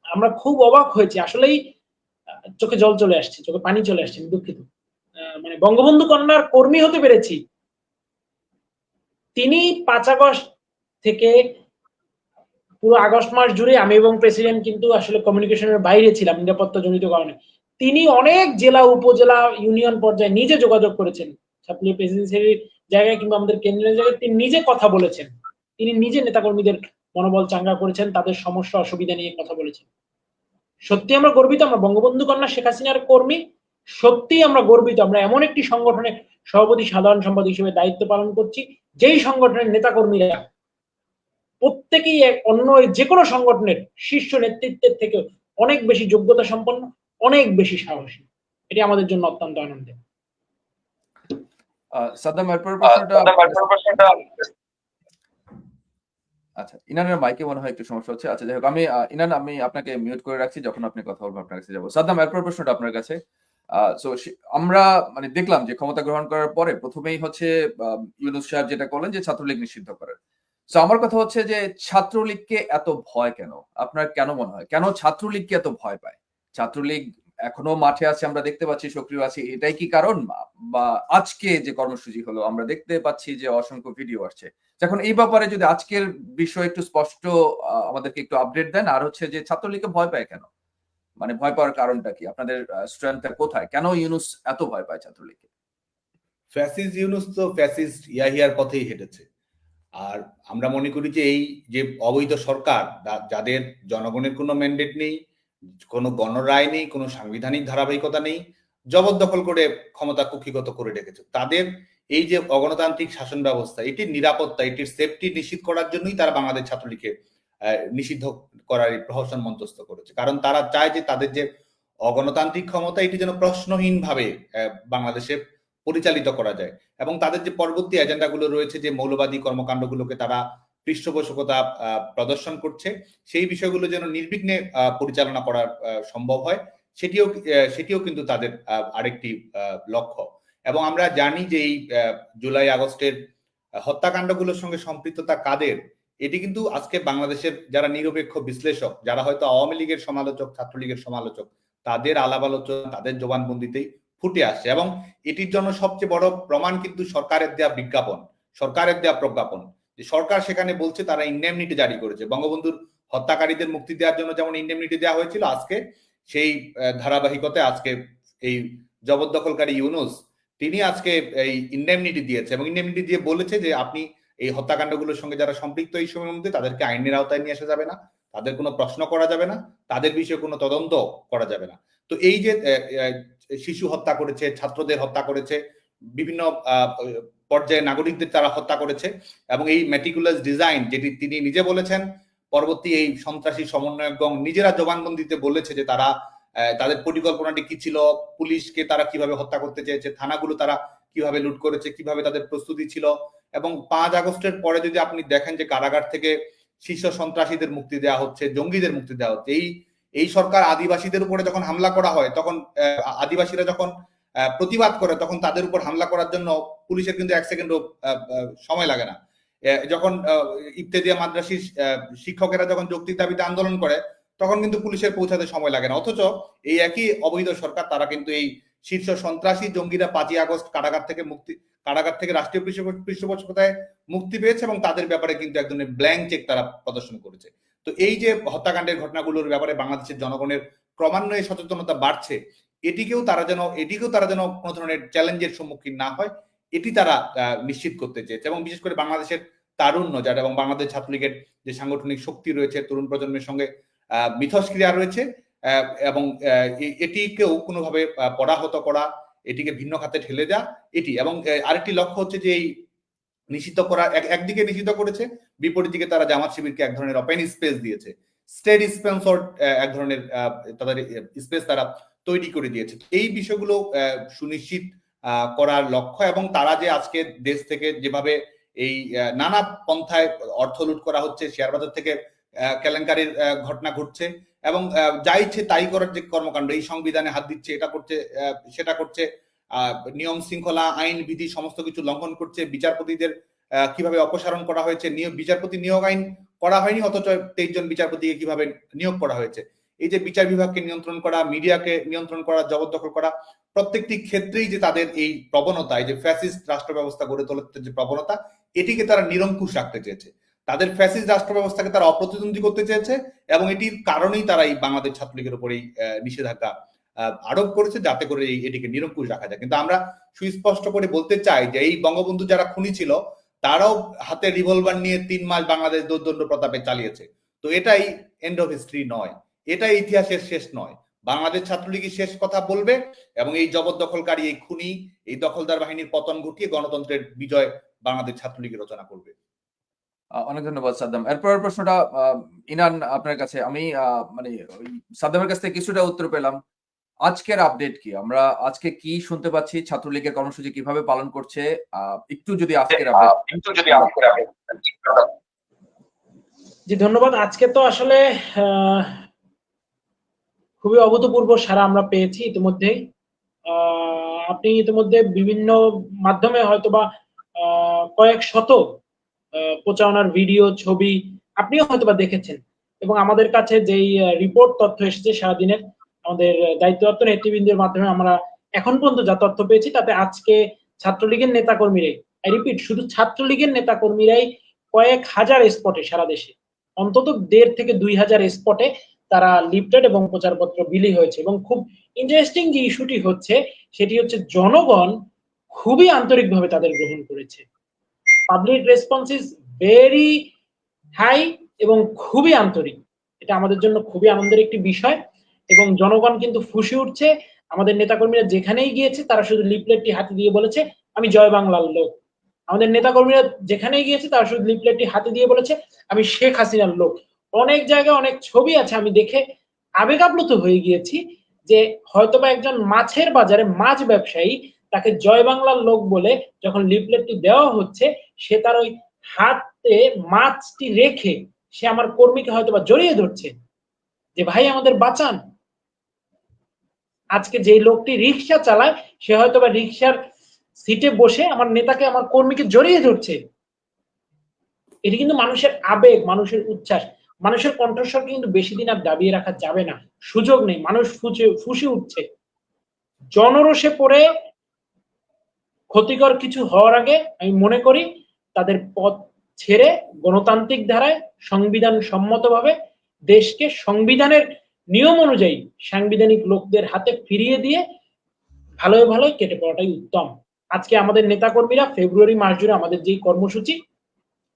আমরা খুব অবাক হয়েছি, আসলেই চোখে জল চলে আসছে, চোখে পানি চলে আসছে, আমি দুঃখিত। মানে বঙ্গবন্ধু কন্যার কর্মী হতে পেরেছি। তিনি 5 আগস্ট থেকে পুরো আগস্ট মাস জুড়ে আমি এবং প্রেসিডেন্ট কিন্তু আসলে কমিউনিকেশনের বাইরে ছিলাম নিরাপত্তা জনিত কারণে। তিনি অনেক জেলা, উপজেলা, ইউনিয়ন পর্যায়ে নিজে যোগাযোগ করেছেন, ছাত্রলীগ প্রেসিডেন্সির জায়গায় কিংবা আমাদের কেন্দ্রীয় জায়গায় তিনি নিজে কথা বলেছেন। তিনি নিজে নেতাকর্মীদের মনোবল চাঙ্গা করেছেন, তাদের সমস্যা অসুবিধা নিয়ে কথা বলেছেন। সত্যি আমরা গর্বিত, আমরা বঙ্গবন্ধু কন্যা শেখ হাসিনার কর্মী। সত্যি আমরা গর্বিত, আমরা এমন একটি সংগঠনের সভাপতি, সাধারণ সম্পাদক হিসেবে দায়িত্ব পালন করছি, যেই সংগঠনের নেতাকর্মীরা প্রত্যেকেই অন্য যে কোনো সংগঠনের শীর্ষ নেতৃত্বের থেকে অনেক বেশি যোগ্যতা সম্পন্ন, অনেক বেশি সাহসী। এটি আমাদের জন্য অত্যন্ত আনন্দের। সাদ্দাম, এরপরের প্রশ্নটা আচ্ছা, ইনানের মাইকে মনে হয় একটু সমস্যা হচ্ছে। আচ্ছা, যাই হোক, ইনান, আমি আপনাকে মিউট করে রাখছি, যখন আপনি কথা বলবেন আপনার কাছে যাবো। সাদ্দাম, এরপরের প্রশ্নটা আপনার কাছে। আমরা মানে দেখলাম যে ক্ষমতা গ্রহণ করার পরে প্রথমেই হচ্ছে ইউনূস সাহেব যেটা করলেন যে ছাত্রলীগ নিষিদ্ধ করেন। আমার কথা হচ্ছে যে ছাত্রলীগকে এত ভয় কেন? আপনার কেন মনে হয় কেন ছাত্রলীগকে এত ভয় পায়? ছাত্রলীগ এখনো মাঠে আছে, আমরা দেখতে পাচ্ছি, সক্রিয় আছে, এটাই কি কারণ? বা আজকে যে কর্মসূচি হলো, আমরা দেখতে পাচ্ছি যে অসংখ্য ভিডিও আসছে। এখন এই ব্যাপারে যদি আজকের বিষয় একটু স্পষ্ট আমাদেরকে একটু আপডেট দেন। আর হচ্ছে যে ছাত্রলীগকে ভয় পায় কেন? মানে ভয় পাওয়ার কারণটা কি? আপনাদের স্ট্রেংথটা কোথায়? কেন ইউনূস এত ভয় পায় ছাত্রলীগকে? ফ্যাসিস্ট ইউনূস তো ফ্যাসিস্ট ইয়াহিয়ার পথেই হেঁটেছে। আর আমরা মনে করি যে এই যে অবৈধ সরকার, যাদের জনগণের কোনো ম্যান্ডেট নেই, কোনো গণরায় নেই, কোনো সাংবিধানিক ধারাবাহিকতা নেই, জবরদখল করে ক্ষমতা কুক্ষিগত করে রেখেছে, তাদের এই যে অগণতান্ত্রিক শাসন ব্যবস্থা, এটির নিরাপত্তা, এটির সেফটি নিশ্চিত করার জন্যই তারা বাংলাদেশ ছাত্রলীগকে নিষিদ্ধ করার প্রহসন মন্তস্থ করেছে। কারণ তারা চায় যে তাদের যে অগণতান্ত্রিক ক্ষমতা, এটি যেন প্রশ্নহীনভাবে বাংলাদেশে পরিচালিত করা যায়। এবং তাদের যে পরবর্তী এজেন্ডাগুলো রয়েছে, যে মৌলবাদী কর্মকাণ্ডগুলোকে তারা পৃষ্ঠপোষকতা প্রদর্শন করছে, সেই বিষয়গুলো যেন নির্বিঘ্নে পরিচালনা করা সম্ভব হয়, সেটিও কিন্তু তাদের আরেকটি লক্ষ্য। এবং আমরা জানি যে এই জুলাই আগস্টের হত্যাকাণ্ডগুলোর সঙ্গে সম্পৃক্ততা কাদের, এটি কিন্তু আজকে বাংলাদেশের যারা নিরপেক্ষ বিশ্লেষক, যারা হয়তো আওয়ামী লীগের সমালোচক, ছাত্রলীগের সমালোচক, তাদের আলাপ আলোচনা, তাদের জবানবন্দিতেই ফুটে আসছে। এবং এটির জন্য সবচেয়ে বড় প্রমাণ কিন্তু সরকারের দেয়া বিজ্ঞাপন, সরকারের দেয়া প্রজ্ঞাপন, যে সরকার সেখানে বলছে তারা ইন্ডেমনিটি জারি করেছে। বঙ্গবন্ধুর হত্যাকারীদের মুক্তি দেওয়ার জন্য যেমন ইন্ডেমনিটি দেওয়া হয়েছিল, আজকে সেই ধারাবাহিকতায় আজকে এই জবরদখলকারী ইউনূস তিনি আজকে এই ইন্ডেমনিটি দিয়েছে এবং ইন্ডেমনিটি দিয়ে বলেছে যে আপনি এই হত্যাকাণ্ডগুলোর সঙ্গে যারা সম্পৃক্ত এই সময়ের মধ্যে তাদেরকে আইনের আওতায় নিয়ে আসা যাবে না, তাদের কোনো প্রশ্ন করা যাবে না, তাদের বিষয়ে কোনো তদন্ত করা যাবে না। তো এই যে শিশু হত্যা করেছে, ছাত্রদের হত্যা করেছে, বিভিন্ন পর্যায়ে নাগরিকদের তারা হত্যা করেছে এবং এই মেটিকুলাস ডিজাইন যেটি তিনি নিজে বলেছেন, পরবর্তী এই সন্ত্রাসী সমন্বয়কগণ নিজেরা জবানবন্দিতে বলেছে যে তারা তাদের পরিকল্পনাটি কি ছিল, পুলিশকে তারা কিভাবে হত্যা করতে চেয়েছে, থানাগুলো তারা কিভাবে লুট করেছে, কিভাবে তাদের প্রস্তুতি ছিল। এবং 5 আগস্টের পরে যদি আপনি দেখেন যে কারাগার থেকে শীর্ষ সন্ত্রাসীদের মুক্তি দেওয়া হচ্ছে, জঙ্গিদের মুক্তি দেওয়া হচ্ছে। এই সরকার আদিবাসীদের উপরে যখন হামলা করা হয়, তখন আদিবাসীরা যখন প্রতিবাদ করে, তখন তাদের উপর হামলা করার জন্য পুলিশের কিন্তু 1 সেকেন্ডও সময় লাগে না। যখন ইবতেদিয়া মাদ্রাসির শিক্ষকেরা যখন যৌক্তিক দাবিতে আন্দোলন করে, তখন কিন্তু পুলিশের পৌঁছাতে সময় লাগে না। অথচ এই একই অবৈধ সরকার তারা কিন্তু এই শীর্ষ সন্ত্রাসী জঙ্গিরা 5 আগস্ট কারাগার থেকে রাষ্ট্রীয় পৃষ্ঠপোষকতায় মুক্তি পেয়েছে এবং তাদের ব্যাপারে কিন্তু এক ধরনের ব্ল্যাঙ্ক চেক তারা প্রদর্শন করেছে। তো এই যে হত্যাকাণ্ডের ঘটনাগুলোর ব্যাপারে বাংলাদেশের জনগণের ক্রমান্বয়ে সচেতনতা বাড়ছে, এটিকেও তারা যেন কোনো ধরনের চ্যালেঞ্জের সম্মুখীন না হয়, এটি তারা নিশ্চিত করতে চেয়েছে। এবং বিশেষ করে বাংলাদেশের তারুণ্য যারা এবং বাংলাদেশ ছাত্রলীগের যে সাংগঠনিক শক্তি রয়েছে, তরুণ প্রজন্মের সঙ্গে মিথস্ক্রিয়া রয়েছে, এবং এটিকেও কোনোভাবে পরাহত করা, এটিকে ভিন্ন খাতে ঠেলে দেওয়া, এটি। এবং আরেকটি লক্ষ্য হচ্ছে যে এই নিষিদ্ধ করা, একদিকে নিষিদ্ধ করেছে, বিপরীত দিকে তারা জামাত শিবিরকে এক ধরনের ওপেন স্পেস দিয়েছে, স্টেট স্পন্সর এক ধরনের তাদের স্পেস তারা তৈরি করে দিয়েছে। এই বিষয়গুলো সুনিশ্চিত করার লক্ষ্য, এবং তারা যে আজকে দেশ থেকে যেভাবে এই নানা পন্থায় অর্থ লুট করা হচ্ছে, শেয়ার বাজার থেকে কেলেঙ্কারির ঘটনা ঘটছে এবং যা ইচ্ছে তাই করার যে কর্মকাণ্ড, এই সংবিধানে হাত দিচ্ছে, এটা করছে, সেটা করছে, নিয়ম শৃঙ্খলা আইন বিধি সমস্ত কিছু লঙ্ঘন করছে, বিচারপতিদের কিভাবে অপসারণ করা হয়েছে, বিচারপতি নিয়োগ আইন করা হয়নি, অথচ 23 জন বিচারপতিকে কিভাবে নিয়োগ করা হয়েছে। এই যে বিচার বিভাগকে নিয়ন্ত্রণ করা, মিডিয়াকে নিয়ন্ত্রণ করা, জবরদখল করা, প্রত্যেকটি ক্ষেত্রেই যে তাদের এই প্রবণতা, এই যে ফ্যাসিস্ট রাষ্ট্র ব্যবস্থা গড়ে তোলার যে প্রবণতা, এটিকে তারা নিরঙ্কুশ রাখতে চেয়েছে। তাদের ফ্যাসিস্ট রাষ্ট্র ব্যবস্থাকে তারা অপ্রতিদ্বন্দ্বী করতে চেয়েছে এবং এটির কারণেই তারা এই বাংলাদেশ ছাত্রলীগের উপরেই নিষেধাজ্ঞা আরোপ করেছে, যাতে করে এটিকে নিরঙ্কুশ রাখা যায়। কিন্তু আমরা সুস্পষ্ট করে বলতে চাই যে এই বঙ্গবন্ধু যারা খুনি ছিল, তারাও হাতে রিভলভার নিয়ে 3 মাস বাংলাদেশ দোর্দণ্ড প্রতাপে চালিয়েছে। তো এটাই এন্ড অফ হিস্ট্রি নয়, এটাই ইতিহাসের শেষ নয়। বাংলাদেশ ছাত্রলীগই শেষ কথা বলবে এবং এই জবরদখলকারী, এই খুনি, এই দখলদার বাহিনীর পতন ঘটিয়ে গণতন্ত্রের বিজয় বাংলাদেশ ছাত্রলীগের রচনা করবে। অনেক ধন্যবাদ সাদ্দাম। এরপরের প্রশ্নটা ইনান আপনার কাছে। আমি মানে সাদ্দামের কাছ থেকে কিছুটা উত্তর পেলাম। আজকের আপডেট কি? আমরা আজকে কি শুনতে পাচ্ছি? ছাত্রলীগের কর্মসূচি কিভাবে পালন করছে? একটু যদি আজকের আপডেট। জি ধন্যবাদ। আজকে তো আসলে খুবই অভূতপূর্ব সাড়া আমরা পেয়েছি ইতিমধ্যেই। আপনি ইতিমধ্যে বিভিন্ন মাধ্যমে হয়তোবা কয়েক শত প্রচারণার ভিডিও, ছবি আপনিও হয়তোবা দেখেছেন এবং আমাদের কাছে যেই রিপোর্ট তথ্য এসেছে সারাদিনের আমাদের দায়িত্বরত নেতৃবৃন্দের মাধ্যমে আমরা এখন পর্যন্ত যা তথ্য পেয়েছি, তাতে আজকে ছাত্রলীগের নেতাকর্মীরাই, রিপিট, শুধু ছাত্রলীগের নেতাকর্মীরাই কয়েক হাজার স্পটে সারা দেশে অন্তত 1,500 থেকে 2,000 স্পটে তারা লিফলেট এবং প্রচারপত্র বিলি হয়েছে। এবং খুব ইন্টারেস্টিং যে ইস্যুটি হচ্ছে সেটি হচ্ছে জনগণ খুবই আন্তরিকভাবে তাদের গ্রহণ করেছে। Public response is very high এবং খুবই আন্তরিক। এটা আমাদের জন্য খুবই আনন্দের একটি বিষয় এবং জনগণ কিন্তু ফুঁসে উঠছে। আমাদের নেতাকর্মীরা যেখানেই গিয়েছে তারা শুধু লিফলেটটি হাতে দিয়ে বলেছে আমি জয় বাংলার লোক। আমাদের নেতাকর্মীরা যেখানেই গিয়েছে তারা শুধু লিফলেটটি হাতে দিয়ে বলেছে আমি শেখ হাসিনার লোক। অনেক জায়গায় অনেক ছবি আছে, আমি দেখে আবেগ আপ্লুত হয়ে গিয়েছি যে হয়তোবা একজন মাছের বাজারে মাছ ব্যবসায়ী, তাকে জয় বাংলার লোক বলে যখন লিফলেটটি দেওয়া হচ্ছে, সে তার ওই হাতে মাছটি রেখে সে আমার কর্মীকে হয়তোবা জড়িয়ে ধরছে যে ভাই আমাদের বাঁচান। আজকে যে লোকটি রিক্সা চালায় সে হয়তোবা রিক্সার সিটে বসে আমার নেতাকে, আমার কর্মীকে জড়িয়ে ধরছে। এটি কিন্তু মানুষের আবেগ, মানুষের উচ্ছ্বাস। মানুষের কণ্ঠস্বর কিন্তু বেশি দিন আর দাবিয়ে রাখা যাবে না, সুযোগ নেই। মানুষ ফুঁসে উঠছে। জনরোষে পড়ে ক্ষতিকর কিছু হওয়ার আগে আমি মনে করি তাদের পথ ছেড়ে গণতান্ত্রিক ধারায় সংবিধান সম্মতভাবে দেশকে সংবিধানের নিয়ম অনুযায়ী সাংবিধানিক লোকদের হাতে ফিরিয়ে দিয়ে ভালোই ভালোই কেটে পড়াটাই উত্তম। আজকে আমাদের নেতাকর্মীরা ফেব্রুয়ারি মাস জুড়ে আমাদের যেই কর্মসূচি,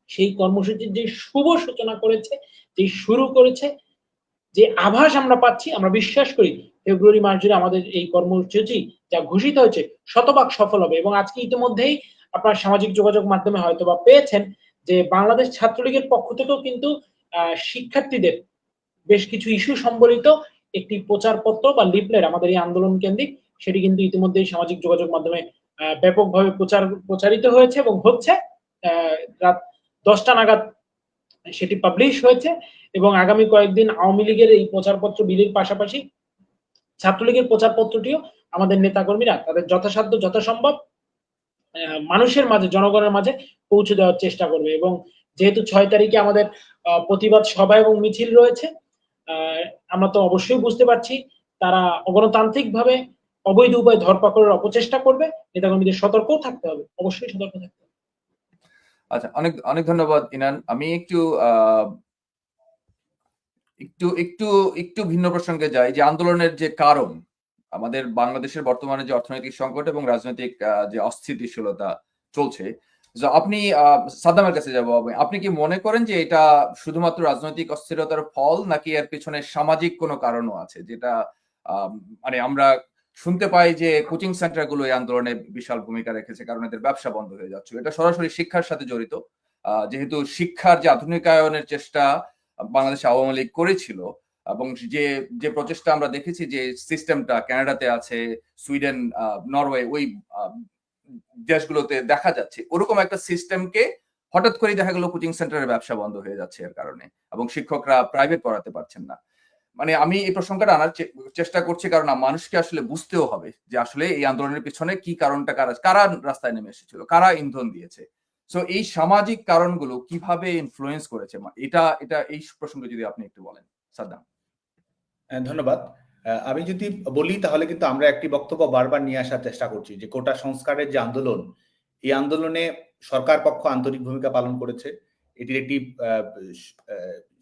সেই কর্মসূচির যে শুভ সূচনা করেছে, যে শুরু করেছে, যে আভাস আমরা পাচ্ছি, আমরা বিশ্বাস করি ফেব্রুয়ারি মাস জুড়ে আমাদের এই কর্মসূচি যা ঘোষিত হয়েছে শতভাগ সফল হবে। এবং আজকে ইতিমধ্যেই আপনার সামাজিক যোগাযোগ মাধ্যমে হয়তো বা পেয়েছেন যে বাংলাদেশ ছাত্রলীগের পক্ষ থেকেও কিন্তু শিক্ষার্থীদের বেশ কিছু ইস্যু সম্বলিত একটি প্রচারপত্র বা লিফলেট আমাদের এই আন্দোলন কেন্দ্রিক, সেটি কিন্তু ইতিমধ্যেই সামাজিক যোগাযোগ মাধ্যমে ব্যাপকভাবে প্রচারিত হয়েছে এবং হচ্ছে। রাত 10টা নাগাদ সেটি পাবলিশ হয়েছে এবং আগামী কয়েকদিন আওয়ামী লীগের এই প্রচারপত্র বিলির পাশাপাশি ছাত্রলীগের প্রচারপত্রটিও আমাদের নেতাকর্মীরা তাদের যথাসাধ্য যথাসম্ভব মানুষের মাঝে, জনগণের মাঝে পৌঁছে দেওয়ার চেষ্টা করবে। এবং যেহেতু 6 তারিখে আমাদের প্রতিবাদ সভা এবং মিছিল রয়েছে, আমরা তো অবশ্যই বুঝতে পারছি তারা অগণতান্ত্রিকভাবে অবৈধ উপায়ে ধরপাকড়ের অপচেষ্টা করবে। নেতাকর্মীদের সতর্কও থাকতে হবে, অবশ্যই সতর্ক থাকতে হবে। আচ্ছা, অনেক অনেক ধন্যবাদ ইনান। আমি একটু একটু একটু ভিন্ন প্রসঙ্গে যাই, যে আন্দোলনের যে কারণ, আমাদের বাংলাদেশের বর্তমানে যে অর্থনৈতিক সংকট এবং রাজনৈতিক যে অস্থিতিশীলতা চলছে, আপনি সাদ্দামের কাছে যাব। আপনি কি মনে করেন যে এটা শুধুমাত্র রাজনৈতিক অস্থিরতার ফল, নাকি এর পেছনে সামাজিক কোনো কারণও আছে, যেটা মানে আমরা শুনতে পাই যে কোচিং সেন্টার গুলো এই আন্দোলনে বিশাল ভূমিকা রেখেছে, কারণ এদের ব্যবসা বন্ধ হয়ে যাচ্ছে। এটা সরাসরি শিক্ষার সাথে জড়িত, যেহেতু শিক্ষার যে আধুনিকায়নের চেষ্টা বাংলাদেশ আওয়ামী লীগ করেছিল, এবং যে যে প্রচেষ্টা আমরা দেখেছি, যে সিস্টেমটা কানাডাতে আছে, সুইডেন, নরওয়ে, ওই দেশগুলোতে দেখা যাচ্ছে, ওরকম একটা সিস্টেমকে হঠাৎ করে দেখা গেল কোচিং সেন্টারের ব্যবসা বন্ধ হয়ে যাচ্ছে এর কারণে, এবং শিক্ষকরা প্রাইভেট পড়াতে পারছেন না। মানে আমি এই প্রসঙ্গটা আনার চেষ্টা করছি, কারণ মানুষকে আসলে বুঝতেও হবে যে আসলে এই আন্দোলনের পিছনে কি কারণটা, কারা রাস্তায় নেমে এসেছিল, কারা ইন্ধন দিয়েছে। সো এই সামাজিক কারণগুলো কিভাবে ইনফ্লুয়েন্স করেছে, এটা এটা এই প্রসঙ্গে যদি আপনি একটু বলেন, সাদ্দাম। ধন্যবাদ। আমি যদি বলি তাহলে কিন্তু আমরা একটি বক্তব্য বারবার নিয়ে আসার চেষ্টা করছি যে কোটা সংস্কারের যে আন্দোলন, এই আন্দোলনে সরকার পক্ষ আন্তরিক ভূমিকা পালন করেছে। এটির একটি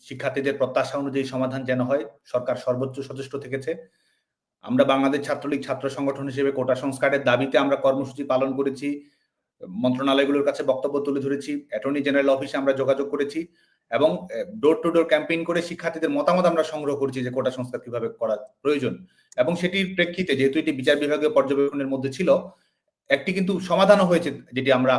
শিক্ষার্থীদের প্রত্যাশা অনুযায়ী সমাধান যেন হয়, সরকার সর্বোচ্চ সচেষ্ট থেকেছে। আমরা বাংলাদেশ ছাত্রলীগ ছাত্র সংগঠন হিসেবে কোটা সংস্কারের দাবিতে আমরা কর্মসূচি পালন করেছি, মন্ত্রণালয়গুলোর কাছে বক্তব্য তুলে ধরেছি, অ্যাটর্নি জেনারেল অফিসে আমরা যোগাযোগ করেছি এবং ডোর টু ডোর ক্যাম্পেইন করে শিক্ষার্থীদের মতামত আমরা সংগ্রহ করছি যে কোটা সংস্কার কিভাবে করা প্রয়োজন। এবং সেটির প্রেক্ষিতে যেহেতু এটি বিচার বিভাগীয় পর্যবেক্ষণের মধ্যে ছিল, একটি কিন্তু সমাধানও হয়েছে, যেটি আমরা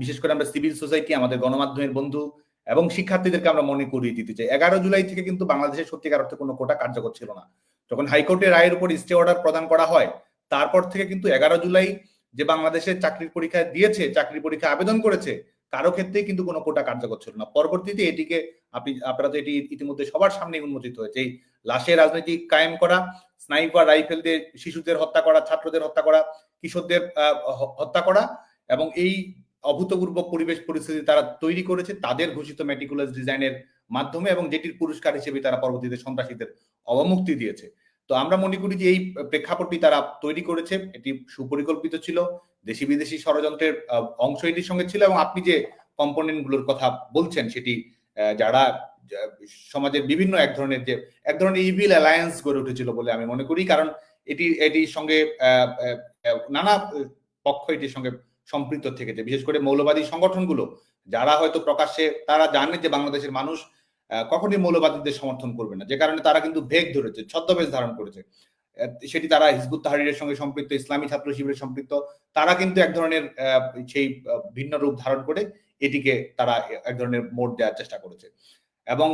বিশেষ করে আমরা সিভিল সোসাইটি, আমাদের গণমাধ্যমের বন্ধু এবং শিক্ষার্থীদেরকে আমরা মনে করিয়ে দিতে চাই। 11 জুলাই থেকে কিন্তু বাংলাদেশের সত্যিকার অর্থে কোনো কোটা কার্যকর ছিল না। যখন হাইকোর্টের রায়ের উপর স্টে অর্ডার প্রদান করা হয়, তারপর থেকে কিন্তু 11 জুলাই যে বাংলাদেশের চাকরির পরীক্ষা দিয়েছে, চাকরির পরীক্ষা আবেদন করেছে, কারো ক্ষেত্রেই কিন্তু কোনো কোটা কার্যকর ছিল না। পরবর্তীতে এটিকে আপনারা তো এটি ইতিমধ্যে সবার সামনে উন্মোচিত হয়েছে, এই লাশের রাজনীতি কায়েম করা, স্নাইপার রাইফেল দিয়ে শিশুদের হত্যা করা, ছাত্রদের হত্যা করা, কিশোরদের হত্যা করা, এবং এই অভূতপূর্ব পরিবেশ পরিস্থিতি তারা তৈরি করেছে তাদের ঘোষিত মেটিকুলাস ডিজাইনের মাধ্যমে, এবং যেটির পুরস্কার হিসেবে তারা পরবর্তীতে সন্ত্রাসীদের অবমুক্তি দিয়েছে। তো আমরা মনে করি যে এই প্রেক্ষাপটটি তারা তৈরি করেছে, এটি সুপরিকল্পিত ছিল, দেশি বিদেশি ষড়যন্ত্রের অংশ এটির সঙ্গে ছিল। এবং আপনি যে কম্পোনেন্ট গুলোর কথা বলছেন, সেটি যারা সমাজের বিভিন্ন এক ধরনের ইভিল অ্যালায়েন্স গড়ে উঠেছিল বলে আমি মনে করি, কারণ এটির সঙ্গে নানা পক্ষ এটির সঙ্গে সম্পৃক্ত থেকেছে, বিশেষ করে মৌলবাদী সংগঠনগুলো, যারা হয়তো প্রকাশ্যে তারা জানে যে বাংলাদেশের মানুষ কখনই মৌলবাদীদের সমর্থন করবে না, যে কারণে তারা কিন্তু ভেগ ধরেছে, ছদ্মবেশ ধারণ করেছে। সেটি তারা হিজবুত তাহরীরের সঙ্গে সম্পৃক্ত, ইসলামী ছাত্র শিবিরের সম্পৃক্ত, তারা কিন্তু এক ধরনের সেই ভিন্ন রূপ ধারণ করে এটিকে তারা এক ধরনের মোড় দেওয়ার চেষ্টা করেছে। এবং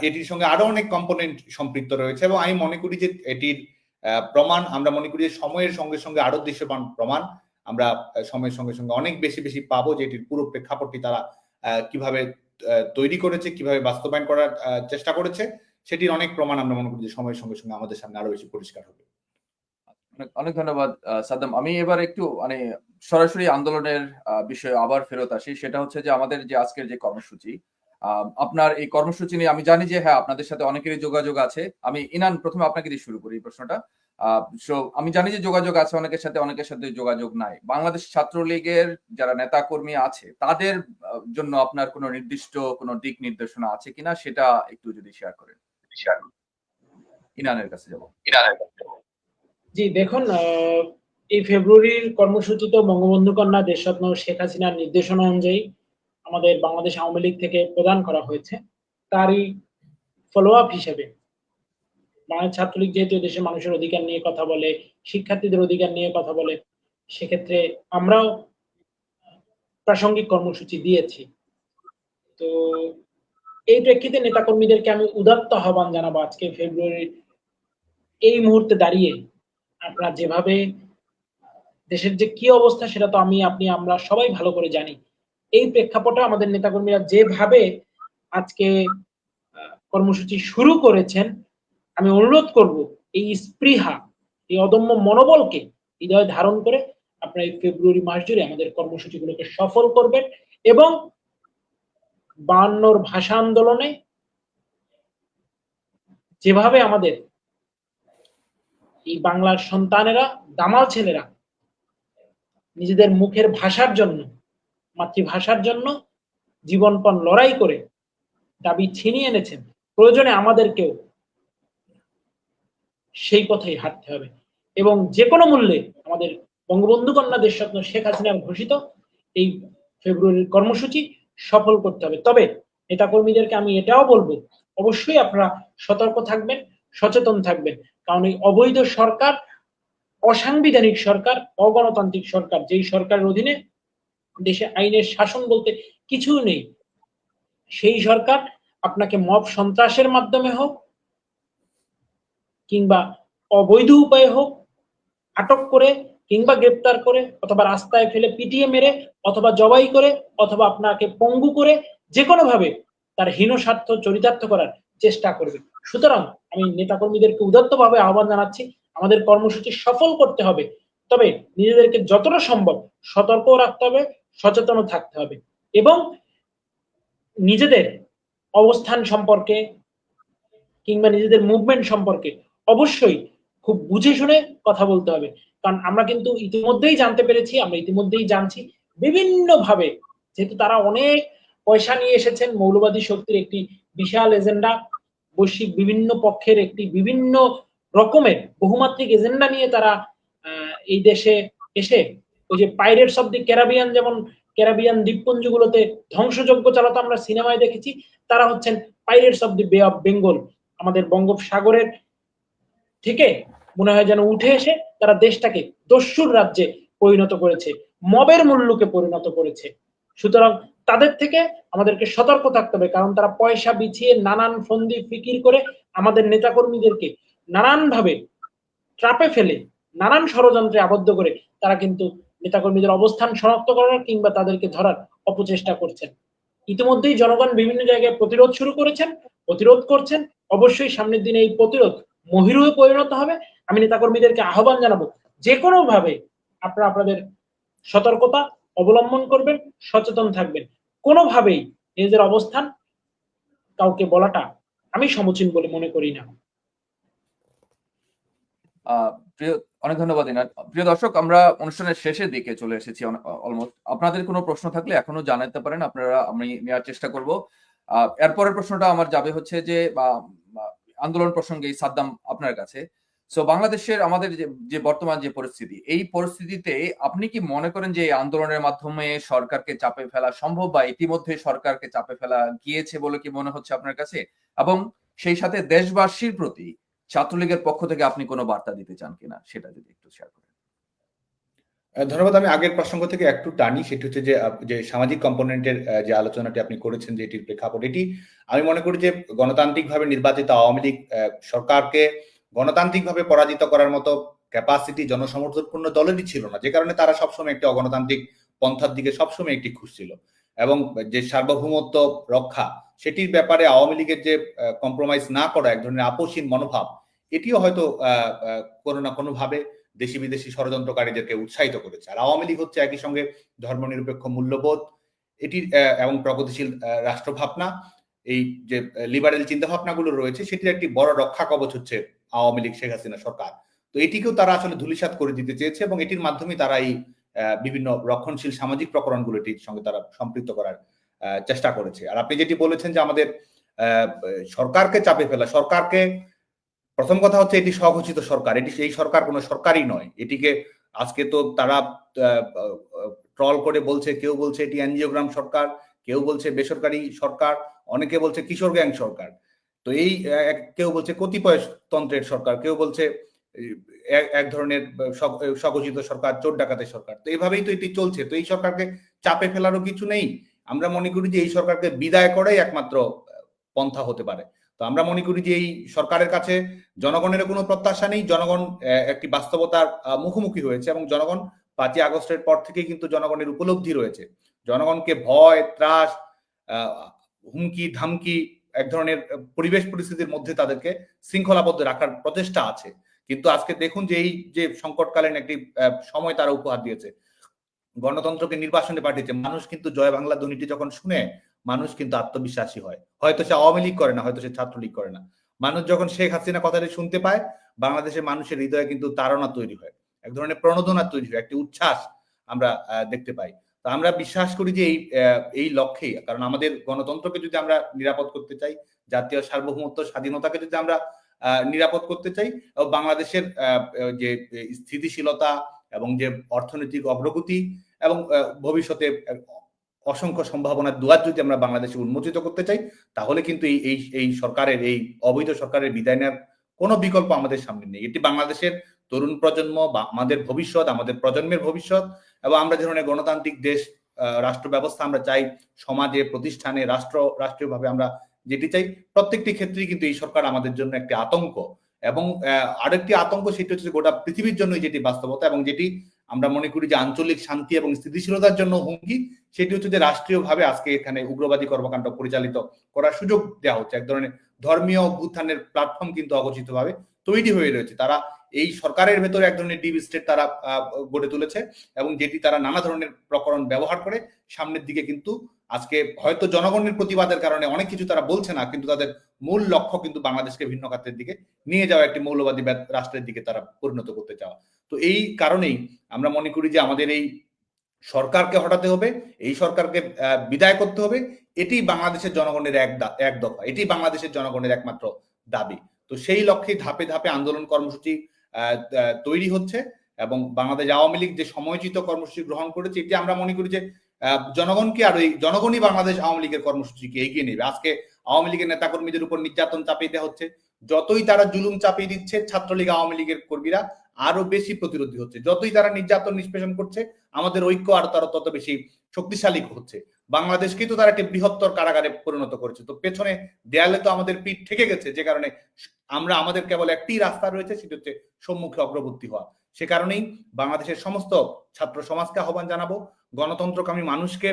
এটির সঙ্গে আরো অনেক কম্পোনেন্ট সম্পৃক্ত রয়েছে, এবং আমি মনে করি যে এটির প্রমাণ আমরা মনে করি যে সময়ের সঙ্গে সঙ্গে আরো দৃশ্যমান প্রমাণ আমরা সময়ের সঙ্গে সঙ্গে অনেক বেশি বেশি পাবো, যে এটির পুরো প্রেক্ষাপটটি তারা কিভাবে তৈরি করেছে, কিভাবে বাস্তবায়ন করার চেষ্টা করেছে, সেটির অনেক প্রমাণ আমরা মনে করি যে সময়ের সঙ্গে সঙ্গে আমাদের সামনে আরো বেশি পরিষ্কার হবে। অনেক ধন্যবাদ সাদ্দাম। আমি এবার একটু মানে সরাসরি আন্দোলনের বিষয়ে আবার ফেরত আসি। সেটা হচ্ছে যে আমাদের যে আজকের যে কর্মসূচি, আপনার এই কর্মসূচি নিয়ে আমি জানি যে হ্যাঁ, আপনাদের সাথে অনেকেরই যোগাযোগ আছে। আমি ইনান প্রথমে আপনাকে দিয়ে শুরু করি এই প্রশ্নটা। আমি জানি যে যোগাযোগ আছে অনেকের সাথে যোগাযোগ নাই। বাংলাদেশ ছাত্রলীগের যারা নেতা কর্মী আছে তাদের জন্য আপনার কোনো নির্দিষ্ট কোনো দিক নির্দেশনা আছে কিনা, সেটা একটু যদি শেয়ার করেন। শেয়ার করুন। ইনানের কাছে যাব। জি দেখুন, এই ফেব্রুয়ারির কর্মসূচি তো বঙ্গবন্ধু কন্যা দেশরত্ন শেখ হাসিনার নির্দেশনা অনুযায়ী আমাদের বাংলাদেশ আওয়ামী লীগ থেকে প্রদান করা হয়েছে। তারই ফলো আপ হিসেবে বাংলাদেশ ছাত্রলীগ যেহেতু দেশের মানুষের অধিকার নিয়ে কথা বলে, শিক্ষার্থীদের অধিকার নিয়ে কথা বলে, সেক্ষেত্রে আমরাও প্রাসঙ্গিক কর্মসূচি দিয়েছি। তো এই প্রেক্ষিতে নেতাকর্মীদেরকে আমি উদাত্ত আহ্বান জানাবো আজকে ফেব্রুয়ারির এই মুহূর্তে দাঁড়িয়ে আপনারা যেভাবে দেশের যে কি অবস্থা সেটা তো আমরা সবাই ভালো করে জানি। এই প্রেক্ষাপটে আমাদের নেতাকর্মীরা যেভাবে আজকে কর্মসূচি শুরু করেছেন, আমি অনুরোধ করব এই স্পৃহা, এই অদম্য মনোবলকে হৃদয়ে ধারণ করে আপনারা এই ফেব্রুয়ারি মাস জুড়ে আমাদের কর্মসূচিগুলোকে সফল করবেন এবং 52 ভাষা আন্দোলনে যেভাবে আমাদের এই বাংলার সন্তানেরা, দামাল ছেলেরা নিজেদের মুখের ভাষার জন্য, মাতৃভাষার জন্য জীবনপণ লড়াই করে দাবি ছিনিয়ে এনেছেন, প্রয়োজনে আমাদেরকেও সেই পথেই হাঁটতে হবে এবং যে কোনো মূল্যে আমাদের বঙ্গবন্ধু কন্যা দেশরত্ন শেখ হাসিনার ঘোষিত এই ফেব্রুয়ারির কর্মসূচি সফল করতে হবে। তবে নেতাকর্মীদেরকে আমি এটাও বলবো, অবশ্যই আপনারা সতর্ক থাকবেন, সচেতন থাকবেন, কারণ এই অবৈধ সরকার, অসাংবিধানিক সরকার, অগণতান্ত্রিক সরকার, যেই সরকারের অধীনে দেশে আইনের শাসন বলতে কিছু নেই, সেই সরকার আপনাকে মব সন্ত্রাসের মাধ্যমে হোক কিংবা অবৈধ উপায়ে হোক আটক করে কিংবা গ্রেপ্তার করে অথবা রাস্তায় ফেলে পিটিয়ে মেরে অথবা জবাই করে অথবা আপনাকে পঙ্গু করে যে কোনো ভাবে তার হীন স্বার্থ চরিতার্থ করার চেষ্টা করবে। সুতরাং আমি নেতাকর্মীদেরকে উদাত্তভাবে আহ্বান জানাচ্ছি, আমাদের কর্মসূচি সফল করতে হবে, তবে নিজেদেরকে যতটা সম্ভব সতর্ক রাখতে হবে, সচেতন থাকতে হবে এবং নিজেদের অবস্থান সম্পর্কে কিংবা নিজেদের মুভমেন্ট সম্পর্কে অবশ্যই খুব বুঝে শুনে কথা বলতে হবে। কারণ আমরা কিন্তু ইতিমধ্যেই জানতে পেরেছি, আমরা ইতিমধ্যেই জানছি বিভিন্নভাবে, যেহেতু তারা অনেক পয়সা নিয়ে এসেছেন, মৌলবাদী শক্তির একটি বিশাল এজেন্ডা, বৈশ্বিক বিভিন্ন পক্ষের একটি বিভিন্ন রকমের বহুমাত্রিক এজেন্ডা নিয়ে তারা এই দেশে এসে ওই যে পাইরেটস অফ দি ক্যারিবিয়ান, যেমন ক্যারিবিয়ান দ্বীপপুঞ্জগুলোতে ধ্বংসযজ্ঞ চালাতো আমরা সিনেমায় দেখেছি, তারা হচ্ছেন পাইরেটস অফ দি বে অফ বেঙ্গল। আমাদের বঙ্গোপসাগরের থেকে মনে হয় যেন উঠে এসে তারা দেশটাকে দস্যুর রাজ্যে পরিণত করেছে, মবের মুল্লুকে পরিণত করেছে। সুতরাং তাদের থেকে আমাদেরকে সতর্ক থাকতে হবে, কারণ তারা পয়সা বিছিয়ে নানান ফন্দি ফিকির করে আমাদের নেতাকর্মীদেরকে নানানভাবে ট্রাপে ফেলে, নানান ষড়যন্ত্রে আবদ্ধ করে তারা কিন্তু নেতাকর্মীদের অবস্থান শনাক্ত করার কিংবা তাদেরকে ধরার অপচেষ্টা করছেন। ইতিমধ্যেই জনগণ বিভিন্ন জায়গায় প্রতিরোধ শুরু করেছেন, প্রতিরোধ করছেন, অবশ্যই সামনের দিনে এই প্রতিরোধ মহিরুহে পরিণত হবে। আমি নেতাকর্মীদেরকে আহ্বান জানাবো, যে কোনো ভাবে আপনারা আপনাদের সতর্কতা অবলম্বন করবেন, সচেতন থাকবেন, কোনোভাবেই নিজেদের অবস্থান কাউকে বলাটা আমি সমীচীন বলে মনে করি না। প্রিয়, অনেক ধন্যবাদ ইনার। প্রিয় দর্শক, আমরা অনুষ্ঠানের শেষের দিকে চলে এসেছি অলমোস্ট। আপনাদের কোনো প্রশ্ন থাকলে এখনো জানাতে পারেন, আপনারা আমি নেওয়ার চেষ্টা করব। এরপরের প্রশ্নটা আমার যাবে হচ্ছে যে আন্দোলন প্রসঙ্গে সাদ্দাম আপনার কাছে। সো বাংলাদেশের আমাদের যে বর্তমান যে পরিস্থিতি, এই পরিস্থিতিতে আপনি কি মনে করেন যে এই আন্দোলনের মাধ্যমে সরকারকে চাপে ফেলা সম্ভব বা ইতিমধ্যে সরকারকে চাপে ফেলা গিয়েছে বলে কি মনে হচ্ছে আপনার কাছে? এবং সেই সাথে দেশবাসীর প্রতি ছাত্রলীগের পক্ষ থেকে আপনি কোনো বার্তা দিতে চান কিনা, সেটা যদি একটু শেয়ার করেন। ধন্যবাদ। আমি আগের প্রসঙ্গ থেকে একটু টানি, সেটি হচ্ছে যে সামাজিক কম্পোনেন্টের যে আলোচনাটি আপনি করেছেন, যে এটির প্রেক্ষাপট, এটি আমি মনে করি যে গণতান্ত্রিকভাবে নির্বাচিত আওয়ামী লীগ সরকারকে গণতান্ত্রিকভাবে পরাজিত করার মতো ক্যাপাসিটি জনসমর্থনপূর্ণ দলেরই ছিল না, যে কারণে তারা সবসময় একটি অগণতান্ত্রিক পন্থার দিকে সবসময় একটি খুঁজছিল এবং যে সার্বভৌমত্ব রক্ষা, সেটির ব্যাপারে আওয়ামী লীগের যে কম্প্রোমাইজ না করা এক ধরনের আপোষহীন মনোভাব, এটিও হয়তো কোনো না কোনো ভাবে দেশি বিদেশি ষড়যন্ত্রকারীদেরকে উৎসাহিত করেছে। আর আওয়ামী লীগ হচ্ছে একই সঙ্গে ধর্মনিরপেক্ষ মূল্যবোধ এটির এবং প্রগতিশীল রাষ্ট্রভাবনা, এই যে লিবারেল চিন্তাভাবনাগুলো রয়েছে, সেটির একটি বড় রক্ষা কবচ হচ্ছে আওয়ামী লীগ, শেখ হাসিনা সরকার। তো এটিকেও তারা আসলে ধূলিসাৎ করে দিতে চেয়েছে এবং এটির মাধ্যমে তারা এই বিভিন্ন রক্ষণশীল সামাজিক প্রকরণগুলো এটির সঙ্গে তারা সম্পৃক্ত করার চেষ্টা করেছে। আর আপনি যেটি বলেছেন যে আমাদের সরকারকে চাপে ফেলা, সরকারকে প্রথম কথা হচ্ছে এটি স্বঘোষিত সরকার, এটি এই সরকার কোনো সরকারই নয়। এটিকে আজকে তো তারা ট্রল করে বলছে, কেউ বলছে এটি এনজিওগ্রাম সরকার, কেউ বলছে বেসরকারি সরকার, অনেকে বলছে কিশোর গ্যাং সরকার। তো এই কেউ বলছে কতিপয় তন্ত্রের সরকার, কেউ বলছে এক ধরনের স্বঘোষিত সরকার, চোর ডাকাতের সরকার। তো এইভাবেই তো এটি চলছে। তো এই সরকারকে চাপে ফেলারও কিছু নেই। আমরা মনে করি যে এই সরকারকে বিদায় করাই একমাত্র পন্থা হতে পারে। তো আমরা মনে করি যে এই সরকারের কাছে জনগণের কোনো প্রত্যাশা নেই। জনগণ একটি বাস্তবতার মুখোমুখি হয়েছে এবং জনগণ 5ই আগস্টের পর থেকেই কিন্তু জনগণের উপলব্ধি রয়েছে। জনগণকে ভয়, ত্রাস, হুমকি ধামকি, এক ধরনের পরিবেশ পরিস্থিতির মধ্যে তাদেরকে শৃঙ্খলাবদ্ধ রাখার প্রচেষ্টা আছে। কিন্তু আজকে দেখুন যে এই যে সংকটকালীন একটি সময় তারা উপহার দিয়েছে, গণতন্ত্রকে নির্বাসনে পাঠিয়েছে। মানুষ কিন্তু জয় বাংলা ধ্বনিটি যখন শুনে মানুষ কিন্তু আত্মবিশ্বাসী হয়। হয়তো সে আওয়ামী লীগ করে না, হয়তো সে ছাত্রলীগ করে না। মানুষ যখন শেখ হাসিনা কথাটি শুনতে পায়, বাংলাদেশের মানুষের হৃদয়ে কিন্তু তাড়না তৈরি হয়, এক ধরনের প্রণোদনা তৈরি হয়, একটি উচ্ছ্বাস আমরা দেখতে পাই। তো আমরা বিশ্বাস করি যে এই লক্ষ্যেই, কারণ আমাদের গণতন্ত্রকে যদি আমরা নিরাপদ করতে চাই, জাতীয় সার্বভৌমত্ব স্বাধীনতাকে যদি আমরা নিরাপদ করতে চাই, এবং বাংলাদেশের যে স্থিতিশীলতা এবং যে অর্থনৈতিক অগ্রগতি এবং ভবিষ্যতে অসংখ্য সম্ভাবনার দুয়ার যদি আমরা বাংলাদেশে উন্মোচিত করতে চাই, তাহলে কিন্তু এই সরকারের, এই অবৈধ সরকারের বিদায় নেওয়ার কোনো বিকল্প আমাদের সামনে নেই। এটি বাংলাদেশের তরুণ প্রজন্ম বা আমাদের ভবিষ্যৎ, আমাদের প্রজন্মের ভবিষ্যৎ। এবং আমরা যে ধরনের গণতান্ত্রিক দেশ, রাষ্ট্র ব্যবস্থা আমরা চাই, সমাজে, প্রতিষ্ঠানে, রাষ্ট্রীয়ভাবে আমরা যেটি চাই, প্রত্যেকটি ক্ষেত্রেই কিন্তু এই সরকার আমাদের জন্য একটি আতঙ্ক। এবং আরেকটি আতঙ্ক, সেটি হচ্ছে গোটা পৃথিবীর জন্য যেটি বাস্তবতা, এবং যেটি আমরা মনে করি যে আঞ্চলিক শান্তি এবং স্থিতিশীলতার জন্য হুমকি, সেটি হচ্ছে যে রাষ্ট্রীয়ভাবে আজকে এখানে উগ্রবাদী কর্মকাণ্ড পরিচালিত করার সুযোগ দেওয়া হচ্ছে। এক ধরনের ধর্মীয় অভ্যুত্থানের প্ল্যাটফর্ম কিন্তু অঘোষিতভাবে তৈরি হয়ে রয়েছে। তারা এই সরকারের ভেতরে এক ধরনের ডিপ স্টেট তারা গড়ে তুলেছে, এবং যেটি তারা নানা ধরনের প্রকরণ ব্যবহার করে সামনের দিকে কিন্তু আজকে হয়তো জনগণের প্রতিবাদের কারণে অনেক কিছু তারা বলছে না, কিন্তু তাদের মূল লক্ষ্য কিন্তু বাংলাদেশকে ভিন্ন খাতের দিকে নিয়ে যাওয়া, একটি মৌলবাদী রাষ্ট্রের দিকে তারা পরিণত করতে চাওয়া। তো এই কারণেই আমরা মনে করি যে আমাদের এই সরকারকে হটাতে হবে, এই সরকারকে বিদায় করতে হবে। এটি বাংলাদেশের জনগণের এক দফা, এটি বাংলাদেশের জনগণের একমাত্র দাবি। তো সেই লক্ষ্যে ধাপে ধাপে আন্দোলন কর্মসূচি তৈরি হচ্ছে, এবং বাংলাদেশ আওয়ামী লীগ যে সময়োচিত কর্মসূচি গ্রহণ করেছে, এটি আমরা মনে করি যে জনগণকে আর এই জনগণই বাংলাদেশ আওয়ামী লীগের কর্মসূচিকে এগিয়ে নেবে। আজকে আওয়ামী লীগের নেতাকর্মীদের উপর নির্যাতন চাপিয়ে দেওয়া হচ্ছে, যতই তারা জুলুম চাপিয়ে দিচ্ছে, ছাত্রলীগ আওয়ামী লীগের কর্মীরা আরো বেশি প্রতিরোধী হচ্ছে। যতই তারা নির্যাতন নিষ্পেষণ করছে, আমাদের ঐক্য আরো তারা তত বেশি শক্তিশালী হচ্ছে। বাংলাদেশকেই তো তারা একটি বৃহত্তর কারাগারে পরিণত করেছে। তো পেছনে দেয়ালে তো আমাদের পিঠ ঠেকে গেছে, যে কারণে আমাদের কেবল একটি রাস্তা রয়েছে, সেটি হচ্ছে সম্মুখে অগ্রবর্তী হওয়া। সে কারণেই বাংলাদেশের সমস্ত ছাত্র সমাজকে আহ্বান জানাবো, গণতন্ত্রকামী মানুষকে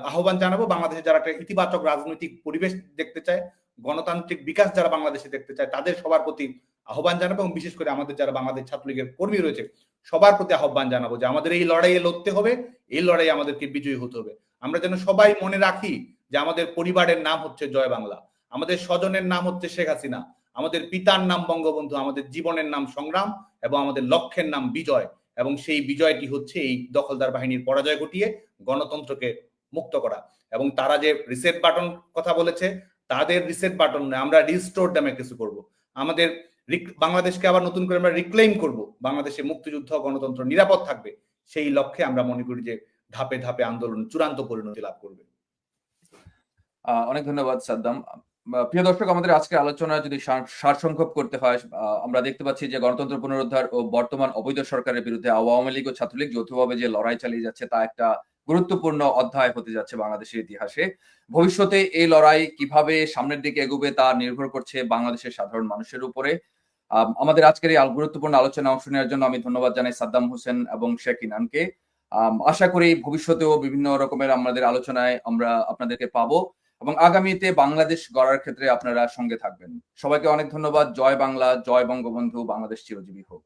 আহ্বান জানাবো, বাংলাদেশে যারা একটা ইতিবাচক রাজনৈতিক পরিবেশ দেখতে চায়, গণতান্ত্রিক বিকাশ যারা বাংলাদেশে দেখতে চায়, তাদের সবার প্রতি আহ্বান জানাবো। এবং বিশেষ করে আমাদের যারা বাংলাদেশ ছাত্রলীগের কর্মী রয়েছে, সবার প্রতি আহ্বান জানাবো যে আমাদের এই লড়াইয়ে লড়তে হবে, এই লড়াইয়ে আমাদেরকে বিজয়ী হতে হবে। আমরা যেন সবাই মনে রাখি যে আমাদের পরিবারের নাম হচ্ছে জয় বাংলা, আমাদের স্বজনের নাম হচ্ছে শেখ হাসিনা, আমাদের পিতার নাম বঙ্গবন্ধু, আমাদের জীবনের নাম সংগ্রাম, এবং আমাদের লক্ষ্যের নাম বিজয়। এবং সেই বিজয়টি হচ্ছে এই দখলদার বাহিনীর পরাজয় ঘটিয়ে গণতন্ত্রকে মুক্ত করা। এবং তারা যে রিসেট বাটন কথা বলেছে, তাদের রিসেট বাটন নয়, আমরা রিস্টোর ডেমোক্রেসি করব। আমাদের বাংলাদেশকে আবার নতুন করে আমরা রিক্লেইম করব, বাংলাদেশে মুক্তিযুদ্ধ, গণতন্ত্র নিরাপদ থাকবে। সেই লক্ষ্যে আমরা মনে করি যে ধাপে ধাপে আন্দোলন চূড়ান্ত পরিণতি লাভ করবে। অনেক ধন্যবাদ সাদ্দাম। প্রিয় দর্শক, আমাদের আজকের আলোচনা যদি সারসংক্ষেপ করতে হয়, আমরা দেখতে পাচ্ছি যে গণতন্ত্র পুনরুদ্ধার ও বর্তমান অবৈধ সরকারের বিরুদ্ধে আওয়ামী লীগ ও ছাত্রলীগ যৌথভাবে যে লড়াই চালিয়ে যাচ্ছে, তা একটা গুরুত্বপূর্ণ অধ্যায় হতে যাচ্ছে বাংলাদেশের ইতিহাসে। ভবিষ্যতে এই লড়াই কিভাবে সামনের দিকে এগোবে তা নির্ভর করছে বাংলাদেশের সাধারণ মানুষের উপরে। আমাদের আজকের এই গুরুত্বপূর্ণ আলোচনা অংশ নেওয়ার জন্য আমি ধন্যবাদ জানাই সাদ্দাম হোসেন এবং শেখ ইনানকে। আশা করি ভবিষ্যতেও বিভিন্ন রকমের আমাদের আলোচনায় আমরা আপনাদেরকে পাবো, এবং আগামীতে বাংলাদেশ গড়ার ক্ষেত্রে আপনারা সঙ্গে থাকবেন। সবাইকে অনেক ধন্যবাদ। জয় বাংলা, জয় বঙ্গবন্ধু, বাংলাদেশ চিরজীবী হোক।